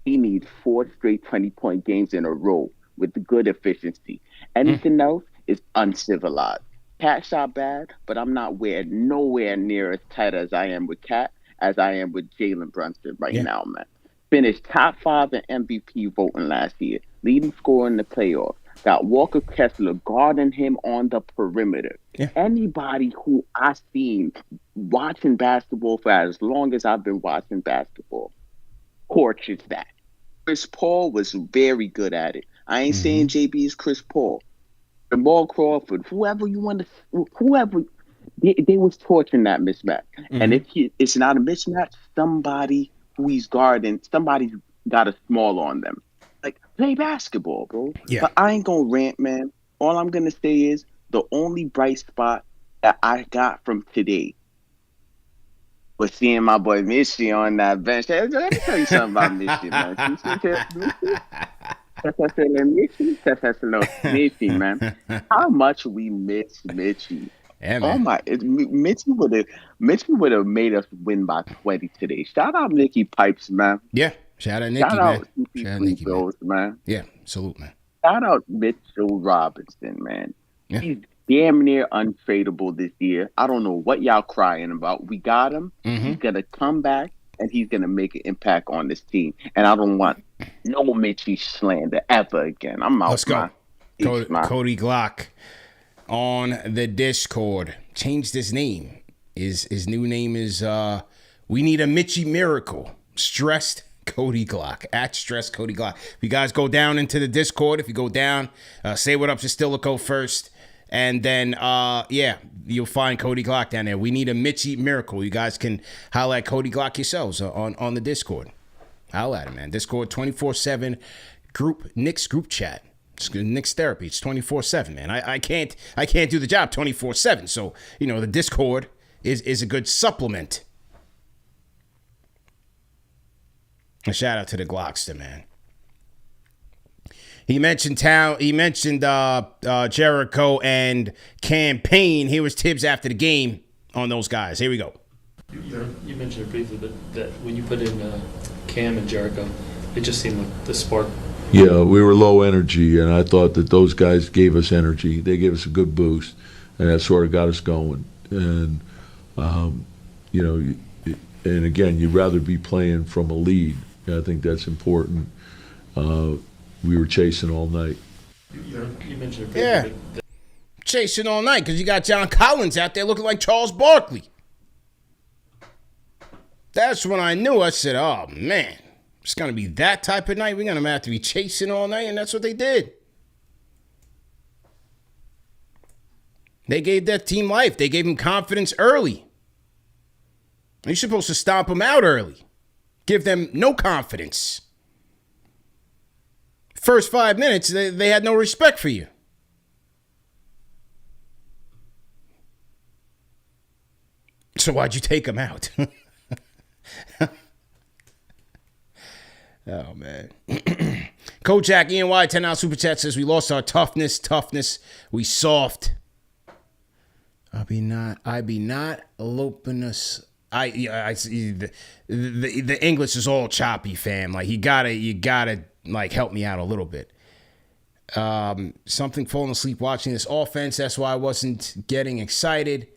he needs 4 straight 20-point games in a row with good efficiency. Anything else is uncivilized. Cat shot bad, but I'm not nowhere near as tight as I am with Cat as I am with Jalen Brunson right now, man. Finished top 5 in MVP voting last year, leading scorer in the playoffs. Got Walker Kessler guarding him on the perimeter. Anybody who I've seen watching basketball for as long as I've been watching basketball torches that. Chris Paul was very good at it. I ain't saying JB is Chris Paul. Jamal Crawford, whoever you want to, whoever, they was torching that mismatch. And if it's not a mismatch, somebody who he's guarding, somebody's got a small on them. Like, play basketball, bro. Yeah. But I ain't gonna rant, man. All I'm gonna say is the only bright spot that I got from today was seeing my boy Missy on that bench. Hey, let me tell you something about Missy, man. Missy, man. How much we miss Mitchie. Yeah, man. Oh my! Mitchie would have made us win by 20 today. Shout out Nicky Pipes, man. Yeah. Shout out Nicky, Shout man. out Shout out Nicky, man. Yeah. Salute, man. Shout out Mitchell Robinson, man. Yeah. He's damn near unfadable this year. I don't know what y'all crying about. We got him. He's gonna come back and he's gonna make an impact on this team. And I don't want no Mitchie slander ever again. I'm out. Let's go. Cody Glock on the Discord changed his name. His new name is We Need a Mitchie Miracle. Stressed Cody Glock at Stress Cody Glock. If you guys go down into the Discord, if you go down, say what up to Stilico first, and then you'll find Cody Glock down there. We need a Mitchie Miracle. You guys can holler at Cody Glock yourselves on the Discord. Holler at him, man. Discord 24/7 group Knicks group chat. It's Knicks therapy. It's 24/7, man. I can't do the job 24/7. So the Discord is a good supplement. A shout out to the Glockster, man. He mentioned Jericho and Campaign. Here was Tibbs after the game on those guys. Here we go. You mentioned it briefly, but that when you put in Cam and Jericho, it just seemed like the spark. Yeah, we were low energy, and I thought that those guys gave us energy. They gave us a good boost, and that sort of got us going. And, and again, you'd rather be playing from a lead. I think that's important. We were chasing all night. You mentioned it briefly, but chasing all night because you got John Collins out there looking like Charles Barkley. That's when I knew. I said, oh, man, it's going to be that type of night. We're going to have to be chasing all night, and that's what they did. They gave that team life. They gave them confidence early. You're supposed to stomp them out early. Give them no confidence. First 5 minutes, they had no respect for you. So why'd you take him out? Oh, man. Kojak, ENY, $10 super chat says, we lost our toughness. We soft. I be not eloping us. I see the English is all choppy, fam. Like, you gotta like help me out a little bit. Something falling asleep watching this offense. That's why I wasn't getting excited.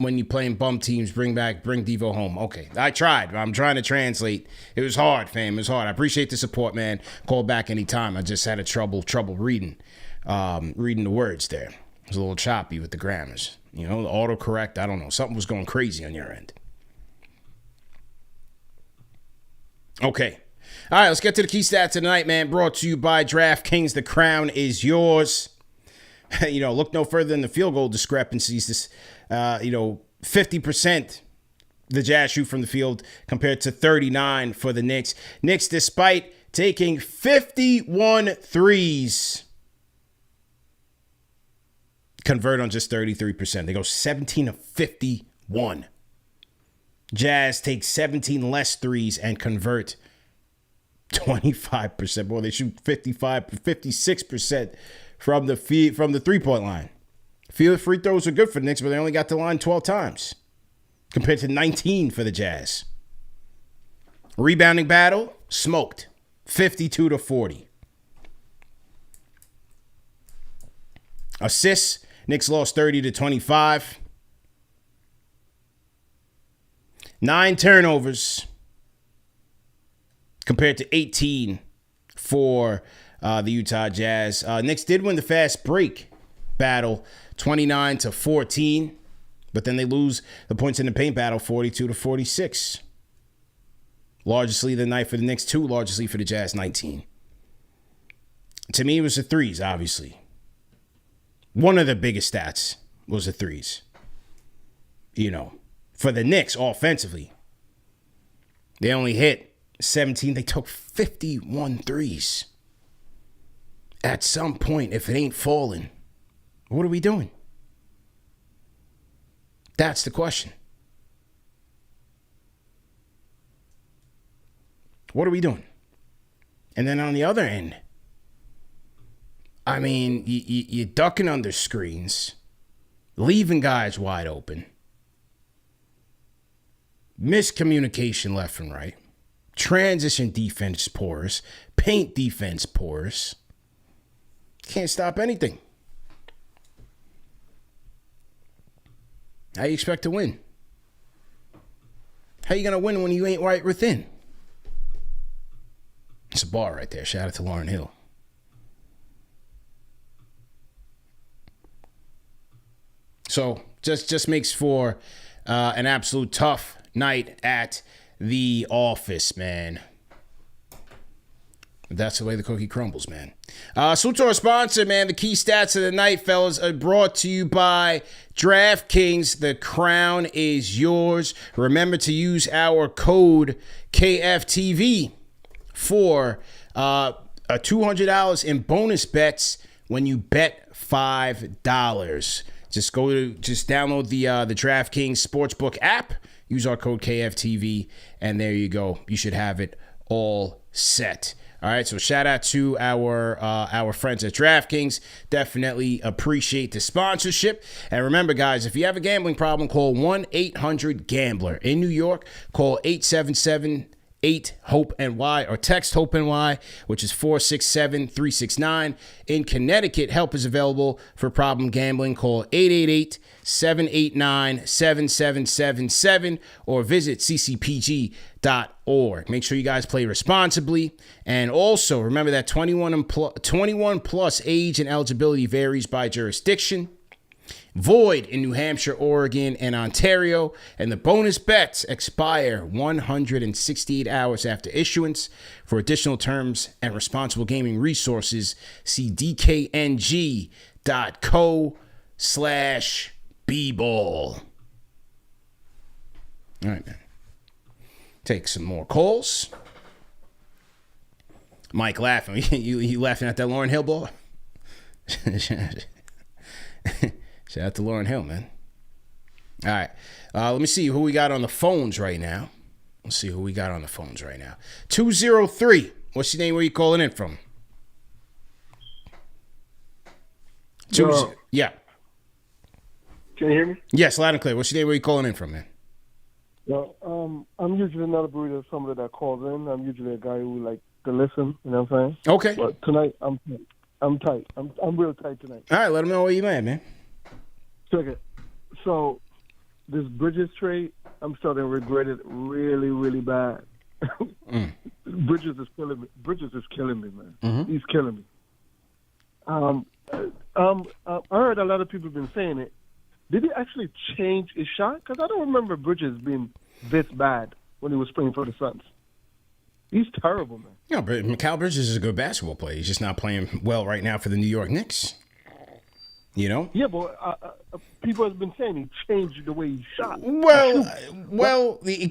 When you playing bum teams, bring Devo home. Okay, I tried. I'm trying to translate. It was hard, fam. It was hard. I appreciate the support, man. Call back anytime. I just had trouble reading the words there. It was a little choppy with the grammars. You know, the autocorrect. I don't know. Something was going crazy on your end. Okay. All right, let's get to the key stats of the night, man. Brought to you by DraftKings. The crown is yours. You know, look no further than the field goal discrepancies. This, 50% the Jazz shoot from the field compared to 39 for the Knicks. Knicks, despite taking 51 threes, convert on just 33%. They go 17 of 51. Jazz take 17 less threes and convert 25%. Boy, they shoot 56% from the 3-point line. Field free throws are good for the Knicks, but they only got the line 12 times compared to 19 for the Jazz. Rebounding battle, smoked, 52-40. Assists, Knicks lost 30-25. 9 turnovers compared to 18 for the Utah Jazz. Knicks did win the fast break battle 29-14, but then they lose the points in the paint battle 42-46. Largely the night for the Knicks, 2, largely for the Jazz, 19. To me, it was the threes, obviously. One of the biggest stats was the threes. You know, for the Knicks offensively, they only hit 17. They took 51 threes. At some point, if it ain't falling, what are we doing? That's the question. What are we doing? And then on the other end, I mean, you're ducking under screens, leaving guys wide open, miscommunication left and right, transition defense porous, paint defense porous. Can't stop anything. How you expect to win? How you going to win when you ain't right within? It's a bar right there. Shout out to Lauryn Hill. So just makes for an absolute tough night at the office, man. That's the way the cookie crumbles, man. So to our sponsor, man, the key stats of the night, fellas, are brought to you by DraftKings. The crown is yours. Remember to use our code KFTV for $200 in bonus bets when you bet $5. Just download the DraftKings Sportsbook app. Use our code KFTV, and there you go. You should have it all set. All right, so shout out to our friends at DraftKings. Definitely appreciate the sponsorship. And remember, guys, if you have a gambling problem, call 1-800-GAMBLER. In New York, call 877-8-HOPE-NY or text HOPE-NY, which is 467-369. In Connecticut, help is available for problem gambling. Call 888-789-7777 or visit ccpg.org. Make sure you guys play responsibly. And also, remember that 21 plus age and eligibility varies by jurisdiction. Void in New Hampshire, Oregon, and Ontario. And the bonus bets expire 168 hours after issuance. For additional terms and responsible gaming resources, see dkng.co/bball. All right, man. Take some more calls. Mike laughing. You laughing at that Lauryn Hill boy? Shout out to Lauryn Hill, man. All right. Let me see who we got on the phones right now. Let's see who we got on the phones right now. 203. What's your name? Where you calling in from? Yeah. Can you hear me? Yes, loud and clear. What's your name? Where you calling in from, man? I'm usually not a breed of somebody that calls in. I'm usually a guy who like to listen. You know what I'm saying? Okay. But tonight I'm tight. I'm real tight tonight. All right, let them know where you at, man. Check it. So this Bridges trade, I'm starting to regret it really, really bad. Bridges is killing me. Bridges is killing me, man. Mm-hmm. He's killing me. I heard a lot of people have been saying it. Did he actually change his shot? Because I don't remember Bridges being this bad when he was playing for the Suns. He's terrible, man. Yeah, but Mikal Bridges is a good basketball player. He's just not playing well right now for the New York Knicks. You know? Yeah, but people have been saying he changed the way he shot. Well,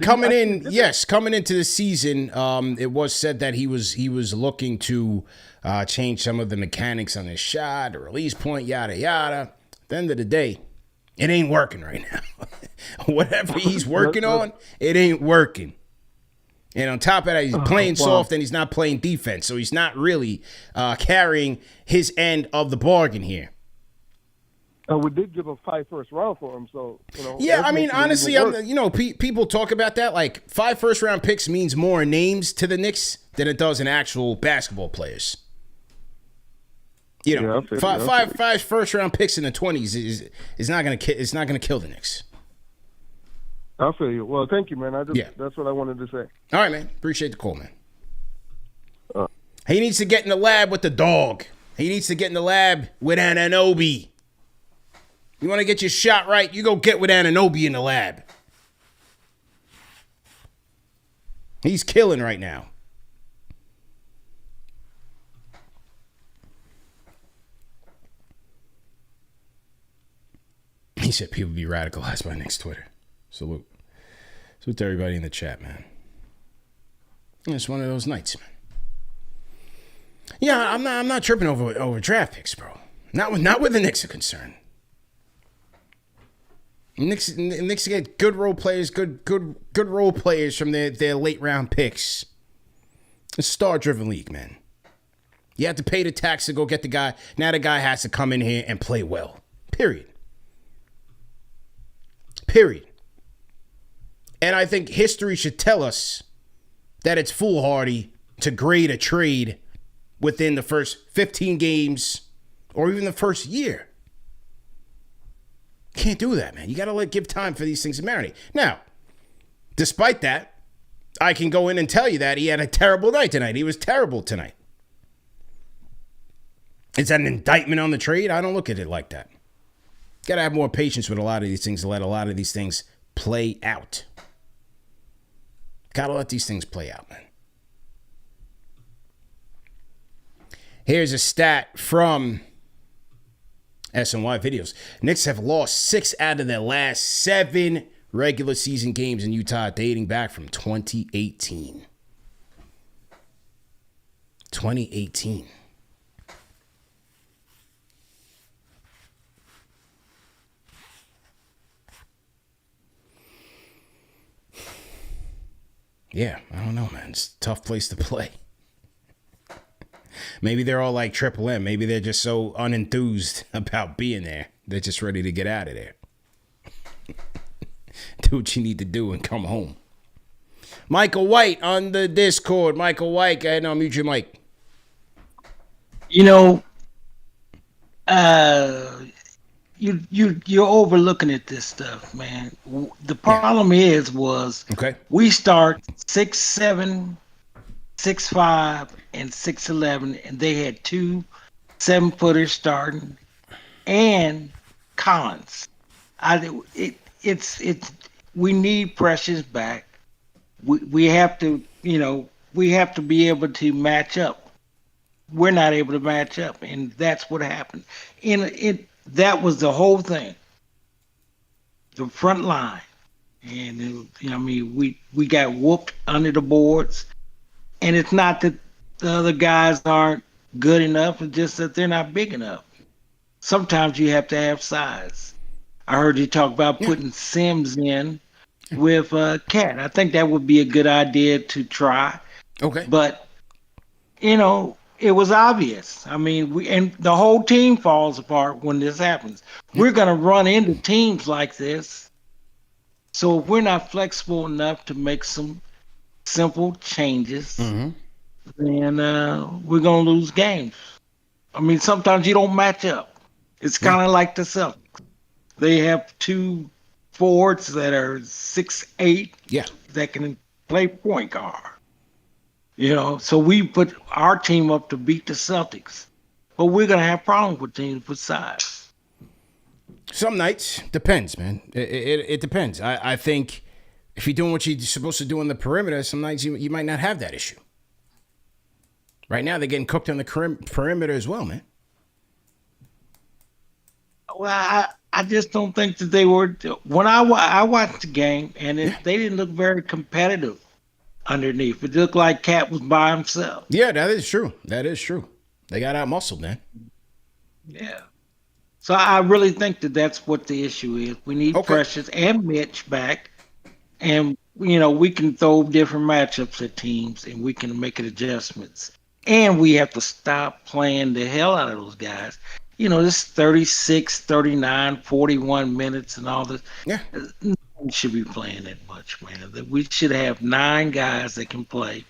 coming into the season, it was said that he was looking to change some of the mechanics on his shot, the release point, yada yada. At the end of the day, it ain't working right now. Whatever he's working on, it ain't working. And on top of that, he's playing soft and he's not playing defense, so he's not really carrying his end of the bargain here. We did give a 5 first round for him, so you know. Yeah, I mean, honestly, people talk about that. Like 5 first round picks means more names to the Knicks than it does in actual basketball players. You know, five first round picks in the 20s is not gonna kill the Knicks. I feel you. Well, thank you, man. That's what I wanted to say. All right, man. Appreciate the call, man. He needs to get in the lab with the dog. He needs to get in the lab with Anunoby. You want to get your shot right, you go get with Anunoby in the lab. He's killing right now. He said people be radicalized by Knicks Twitter. Salute. Salute to everybody in the chat, man. It's one of those nights, man. Yeah, I'm not tripping over draft picks, bro. Not where the Knicks are concerned. Knicks get good role players, good role players from their late round picks. It's a star-driven league, man. You have to pay the tax to go get the guy. Now the guy has to come in here and play well. Period. And I think history should tell us that it's foolhardy to grade a trade within the first 15 games or even the first year. Can't do that, man. You got to give time for these things to marinate. Now, despite that, I can go in and tell you that he had a terrible night tonight. He was terrible tonight. Is that an indictment on the trade? I don't look at it like that. Got to have more patience with a lot of these things to let a lot of these things play out. Got to let these things play out, man. Here's a stat from SNY Videos. Knicks have lost 6 out of their last 7 regular season games in Utah dating back from 2018. 2018. Yeah, I don't know, man. It's a tough place to play. Maybe they're all like Triple M. Maybe they're just so unenthused about being there. They're just ready to get out of there. Do what you need to do and come home. Michael White on the Discord. Michael White, go ahead and unmute your mic. You know, you're overlooking at this stuff, man. The problem was okay. We start 6'7", 6'5", and 6'11", and they had 2 7-footers starting, and Collins. We need Precious back. We have to, we have to be able to match up. We're not able to match up, and that's what happened. That was the whole thing. The front line, and we got whooped under the boards, and it's not that the other guys aren't good enough; it's just that they're not big enough. Sometimes you have to have size. I heard you talk about putting Sims in with Cat. I think that would be a good idea to try. Okay. But it was obvious. I mean, and the whole team falls apart when this happens. We're going to run into teams like this. So if we're not flexible enough to make some simple changes, then we're going to lose games. I mean, sometimes you don't match up. It's kind of like the Celtics. They have two forwards that are 6'8", that can play point guard. So we put our team up to beat the Celtics. But we're going to have problems with teams with size. Some nights. Depends, man. It depends. I think if you're doing what you're supposed to do on the perimeter, some nights you might not have that issue. Right now, they're getting cooked on the perimeter as well, man. Well, I just don't think that they were. When I watched the game, and they didn't look very competitive underneath. It looked like Cat was by himself. Yeah, that is true. They got out muscled, man. Yeah. So I really think that that's what the issue is. We need Precious and Mitch back, and we can throw different matchups at teams, and we can make adjustments. And we have to stop playing the hell out of those guys. This 36, 39, 41 minutes and all this. Yeah. No one should be playing that much, man. We should have 9 guys that can play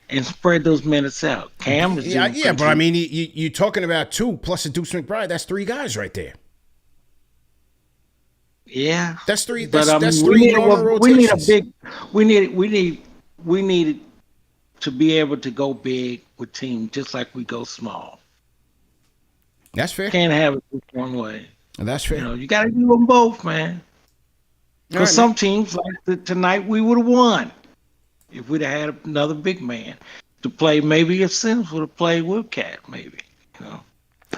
and spread those minutes out. Cam is but I mean, you're talking about 2 plus a Deuce McBride. That's 3 guys right there. Yeah. That's 3. But That's 3 normal rotations. We need to be able to go big with teams just like we go small. That's fair. Can't have it just one way. That's fair. You got to do them both, man. Because some teams, like tonight, we would have won if we'd have had another big man to play. Maybe if Sims would have played with Cat, maybe.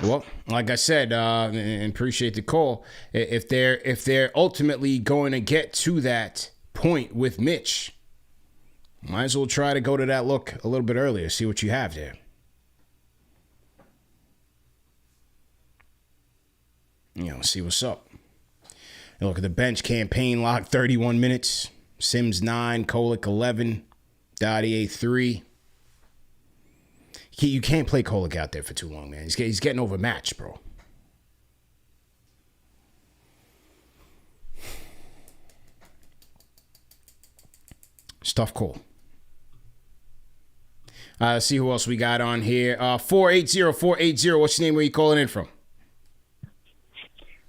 Well, like I said, and appreciate the call. If they're ultimately going to get to that point with Mitch, might as well try to go to that look a little bit earlier. See what you have there. See what's up. And look at the bench. Campaign lock, 31 minutes. Sims 9, Kolick 11, Dottie 3. You can't play Kolick out there for too long, man. He's getting overmatched, bro. Stuff cool. See who else we got on here. 480. What's your name? Where you calling in from?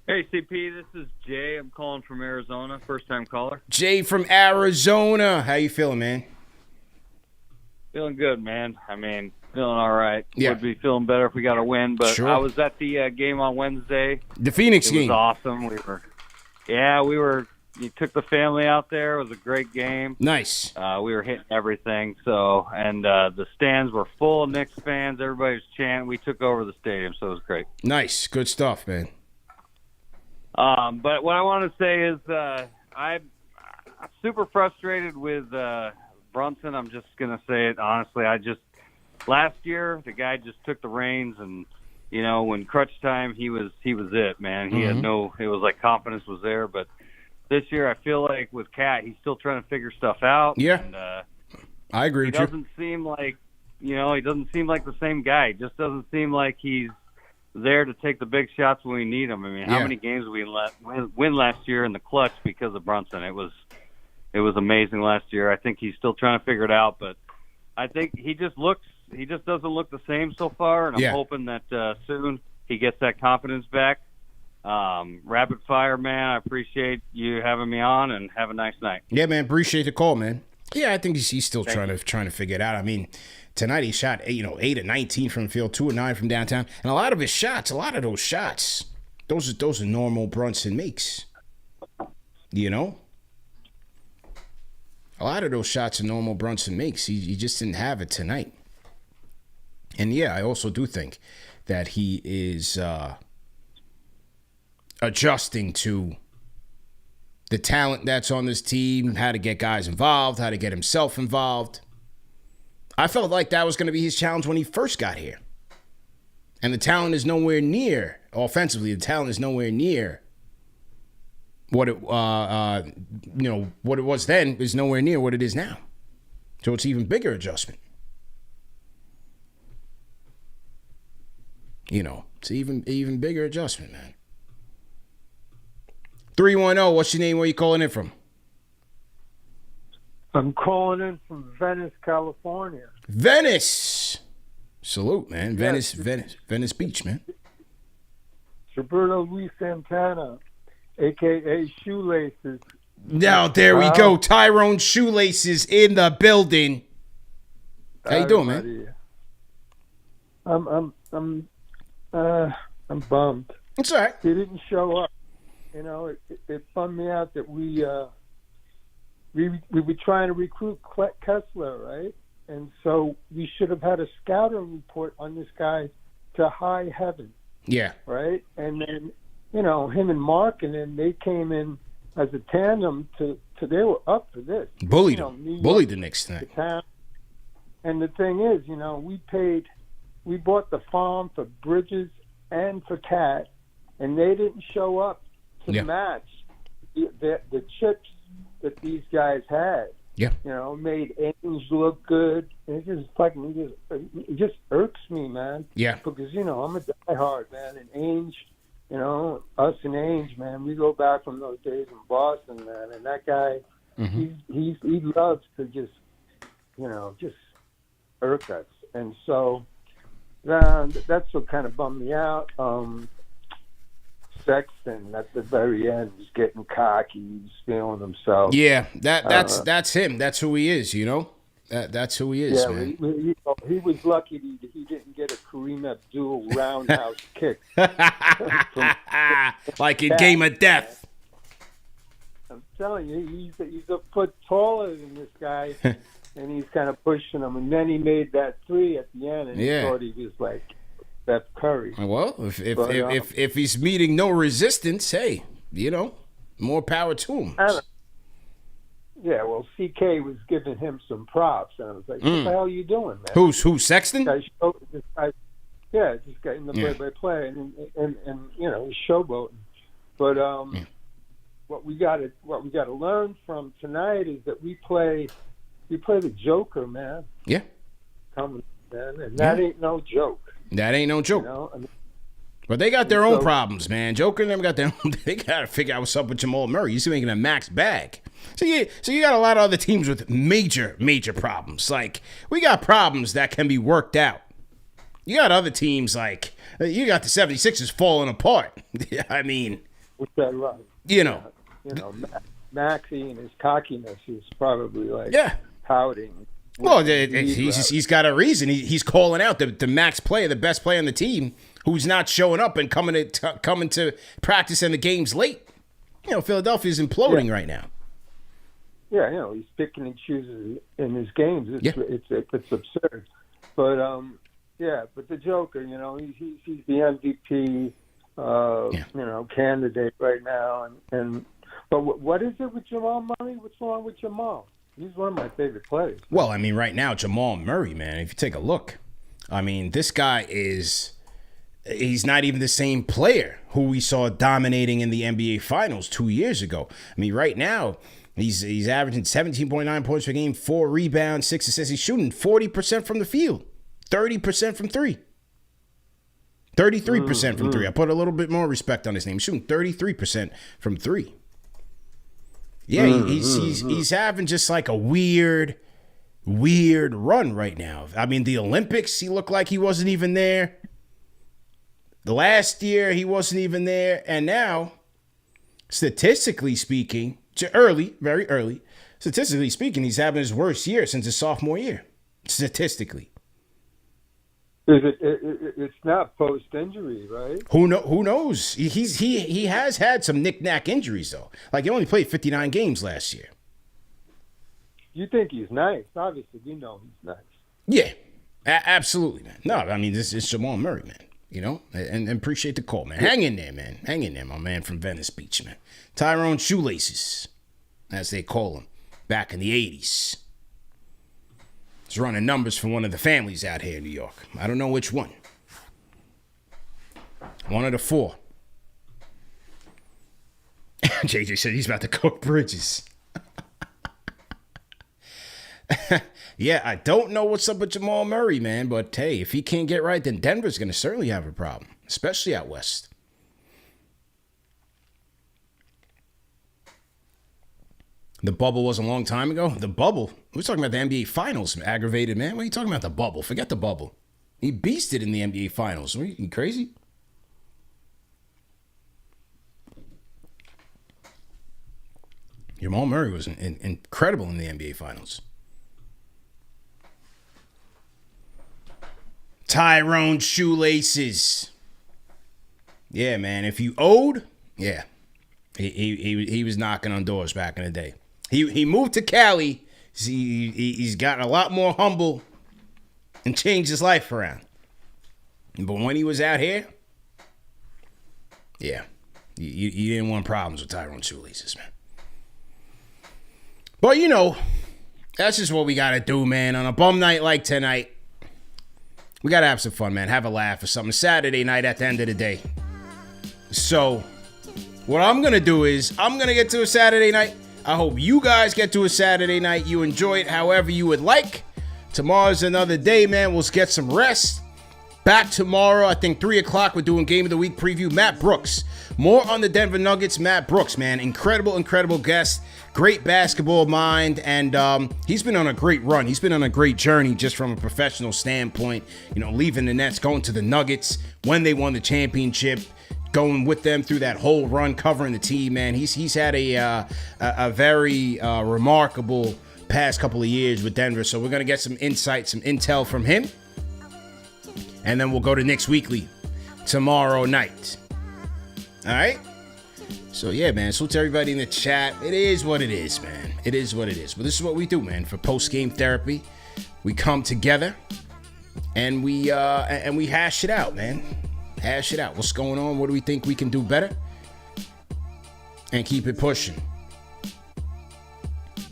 Hey, CP, this is Jay. I'm calling from Arizona, first-time caller. Jay from Arizona. How you feeling, man? Feeling good, man. I mean, feeling all right. Yeah. Would be feeling better if we got a win, but Sure. I was at the game on Wednesday. The Phoenix game. It was awesome. You took the family out there. It was a great game. Nice. We were hitting everything. And the stands were full of Knicks fans. Everybody was chanting. We took over the stadium, so it was great. Nice. Good stuff, man. But what I want to say is I'm super frustrated with Brunson. I'm just going to say it honestly. Last year, the guy just took the reins, and, when crutch time, he was it, man. He had it was like confidence was there. But this year, I feel like with Cat, he's still trying to figure stuff out. Yeah. And, I agree with you. He doesn't seem like the same guy. He just doesn't seem like he's there to take the big shots when we need them. I mean, how many games did we win last year in the clutch because of Brunson? It was amazing last year. I think he's still trying to figure it out, but I think he just doesn't look the same so far, and I'm hoping that soon he gets that confidence back. Rapid fire, man, I appreciate you having me on, and have a nice night. Yeah, man, appreciate the call, man. Yeah, I think he's still trying to figure it out. I mean, tonight he shot 8 of 19 from the field, 2 of 9 from downtown, and a lot of those shots, those are normal Brunson makes. A lot of those shots are normal Brunson makes. He just didn't have it tonight. And yeah, I also do think that he is adjusting to the talent that's on this team, how to get guys involved, how to get himself involved. I felt like that was going to be his challenge when he first got here. And the talent is nowhere near, offensively, the talent is nowhere near what it what it was then is nowhere near what it is now. So it's even bigger adjustment. It's even bigger adjustment, man. 310, what's your name? Where you calling in from? I'm calling in from Venice, California. Venice. Salute, man. Yes. Venice Beach, man. Roberto Luis Santana, a.k.a. Shoelaces. Now, there we go. Tyrone Shoelaces in the building. How you doing, man? I'm bummed. It's all right. He didn't show up. It bummed me out that we were trying to recruit Kessler, right? And so we should have had a scouting report on this guy to high heaven. Yeah. Right? And then, him and Mark, and then they came in as a tandem to they were up for this. Bullied the Knicks tonight. And the thing is, we bought the farm for Bridges and for Cat, and they didn't show up to match the chips that these guys had. Yeah. Made Ainge look good. It just irks me, man. Yeah. Because, I'm a diehard, man. And Ainge, us and Ainge, man, we go back from those days in Boston, man. And that guy, he loves to just irk us. And so that's what kind of bummed me out. Sexton at the very end was getting cocky, he's feeling himself. Yeah, that's him. That's who he is. That's who he is. Yeah, man. He was lucky he didn't get a Kareem Abdul roundhouse kick, like in Game of Death. I'm telling you, he's a foot taller than this guy, and he's kind of pushing him. And then he made that three at the end, and he thought he was like Steph Curry. Well, if he's meeting no resistance, hey, more power to him. Yeah, well, CK was giving him some props, and I was like, "What the hell are you doing, man?" Who Sexton? This guy in the play-by-play, and he's showboating. But what we got to learn from tonight is that we play the Joker, man. Yeah. Coming, man, and that ain't no joke. That ain't no joke. But they got their own problems, man. Joker and them got their own. They got to figure out what's up with Jamal Murray. He's making a max bag. So you got a lot of other teams with major problems. Like, we got problems that can be worked out. You got other teams like, you got the 76ers falling apart. I mean. What's that right? Maxey and his cockiness is probably like pouting. Well, he's got a reason. He's calling out the max player, the best player on the team, who's not showing up and coming to practice in the games late. Philadelphia's imploding right now. Yeah, he's picking and choosing in his games. It's absurd. But but the Joker, he's the MVP, candidate right now. But what is it with Jamal Murray? What's wrong with Jamal? He's one of my favorite players. Well, I mean, right now, Jamal Murray, man, if you take a look, I mean, this guy he's not even the same player who we saw dominating in the NBA Finals 2 years ago. I mean, right now, he's averaging 17.9 points per game, 4 rebounds, 6 assists. He's shooting 40% from the field, 30% from three. 33% from three. I put a little bit more respect on his name. He's shooting 33% from three. Yeah, he's having just like a weird run right now. I mean, the Olympics, he looked like he wasn't even there. The last year, he wasn't even there. And now, statistically speaking, very early, statistically speaking, he's having his worst year since his sophomore year. Statistically. It's not post-injury, right? Who knows? He has had some knick-knack injuries, though. Like, he only played 59 games last year. You think he's nice. Obviously, we know he's nice. Yeah, absolutely, man. No, I mean, this is Jamal Murray, man. And appreciate the call, man. Hang in there, man. Hang in there, my man from Venice Beach, man. Tyrone Shoelaces, as they call him, back in the 80s. He's running numbers for one of the families out here in New York. I don't know which one. One of the 4. JJ said he's about to cook Bridges. Yeah, I don't know what's up with Jamal Murray, man. But, hey, if he can't get right, then Denver's going to certainly have a problem, especially out west. The bubble was a long time ago. The bubble? We're talking about the NBA Finals, aggravated, man. What are you talking about, the bubble? Forget the bubble. He beasted in the NBA Finals. Are you crazy? Jamal Murray was incredible in the NBA Finals. Tyrone shoelaces. Yeah, man. If you owed, yeah. He was knocking on doors back in the day. He moved to Cali. He's gotten a lot more humble and changed his life around. But when he was out here, yeah, you didn't want problems with Tyrone shoelaces, man. But, you know, that's just what we got to do, man. On a bum night like tonight, we got to have some fun, man. Have a laugh or something. Saturday night at the end of the day. So, what I'm going to do is I'm going to get to a Saturday night. I hope you guys get to a Saturday night. You enjoy it however you would like. Tomorrow's another day, man. We'll get some rest. Back tomorrow, I think 3 o'clock, we're doing Game of the Week preview. Matt Brooks. More on the Denver Nuggets. Matt Brooks, man. Incredible guest. Great basketball mind. And he's been on a great run. He's been on a great journey just from a professional standpoint. You know, leaving the Nets, going to the Nuggets when they won the championship. Going with them through that whole run, covering the team, man. He's had a very remarkable past couple of years with Denver. So we're going to get some insight, some intel from him. And then we'll go to Knicks Weekly tomorrow night. All right? So, yeah, man. Salute to everybody in the chat. It is what it is, man. It is what it is. But this is what we do, man. For post-game therapy, we come together and we hash it out, man. Hash it out. What's going on? What do we think we can do better? And keep it pushing.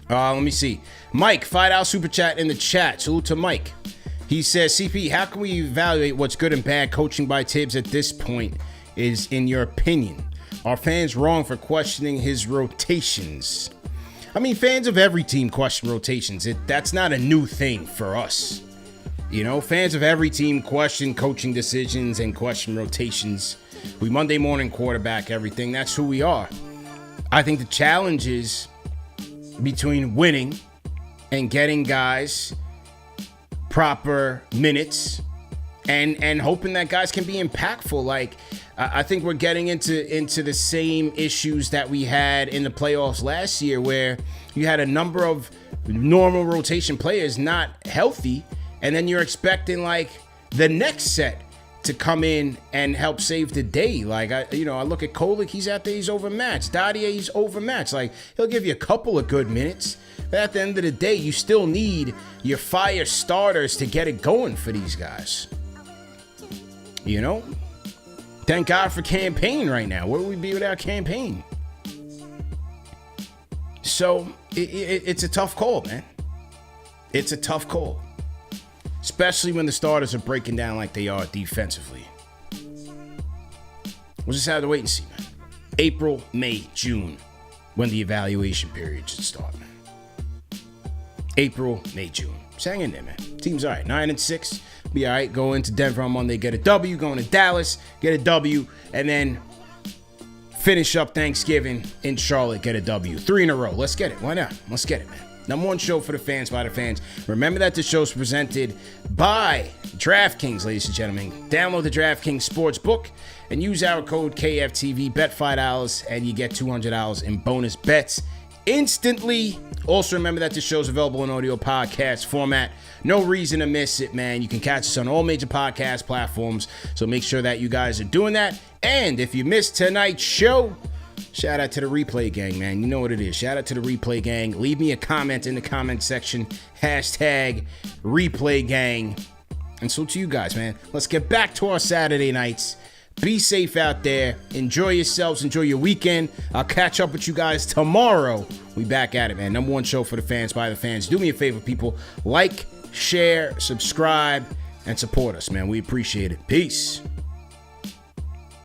Let me see. Mike, $5 super chat in the chat. Salute to Mike. He says, CP, how can we evaluate what's good and bad coaching by Tibbs at this point is, in your opinion? Are fans wrong for questioning his rotations? I mean, fans of every team question rotations. That's not a new thing for us. You know, fans of every team question coaching decisions and question rotations. We Monday morning quarterback everything. That's who we are. I think the challenge is between winning and getting guys proper minutes and hoping that guys can be impactful. Like, I think we're getting into the same issues that we had in the playoffs last year, where you had a number of normal rotation players not healthy, and then you're expecting like the next set to come in and help save the day. Like, I look at Kolick, he's out there, he's overmatched. Dadier, he's overmatched. Like, he'll give you a couple of good minutes, but at the end of the day, you still need your fire starters to get it going for these guys. You know? Thank God for campaign right now. Where would we be without campaign? So, it's a tough call, man. It's a tough call. Especially when the starters are breaking down like they are defensively. We'll just have to wait and see, man. April, May, June, when the evaluation period should start, man. April, May, June. Just hang in there, man. Team's all right. 9-6. Be all right. Go into Denver on Monday, get a W. Going to Dallas, get a W. And then finish up Thanksgiving in Charlotte, get a W. 3 in a row. Let's get it. Why not? Let's get it, man. Number one show for the fans, by the fans. Remember that the show's presented by DraftKings, ladies and gentlemen. Download the DraftKings Sportsbook and use our code KFTV. Bet $5 and you get $200 in bonus bets instantly. Also, remember that the show's available in audio podcast format. No reason to miss it, man. You can catch us on all major podcast platforms, so make sure that you guys are doing that. And if you missed tonight's show, shout out to the replay gang, man. You know what it is. Shout out to the replay gang. Leave me a comment in the comment section. Hashtag replay gang. And so to you guys, man. Let's get back to our Saturday nights. Be safe out there. Enjoy yourselves. Enjoy your weekend. I'll catch up with you guys tomorrow. We back at it, man. Number one show for the fans, by the fans. Do me a favor, people. Like, share, subscribe, and support us, man. We appreciate it. Peace.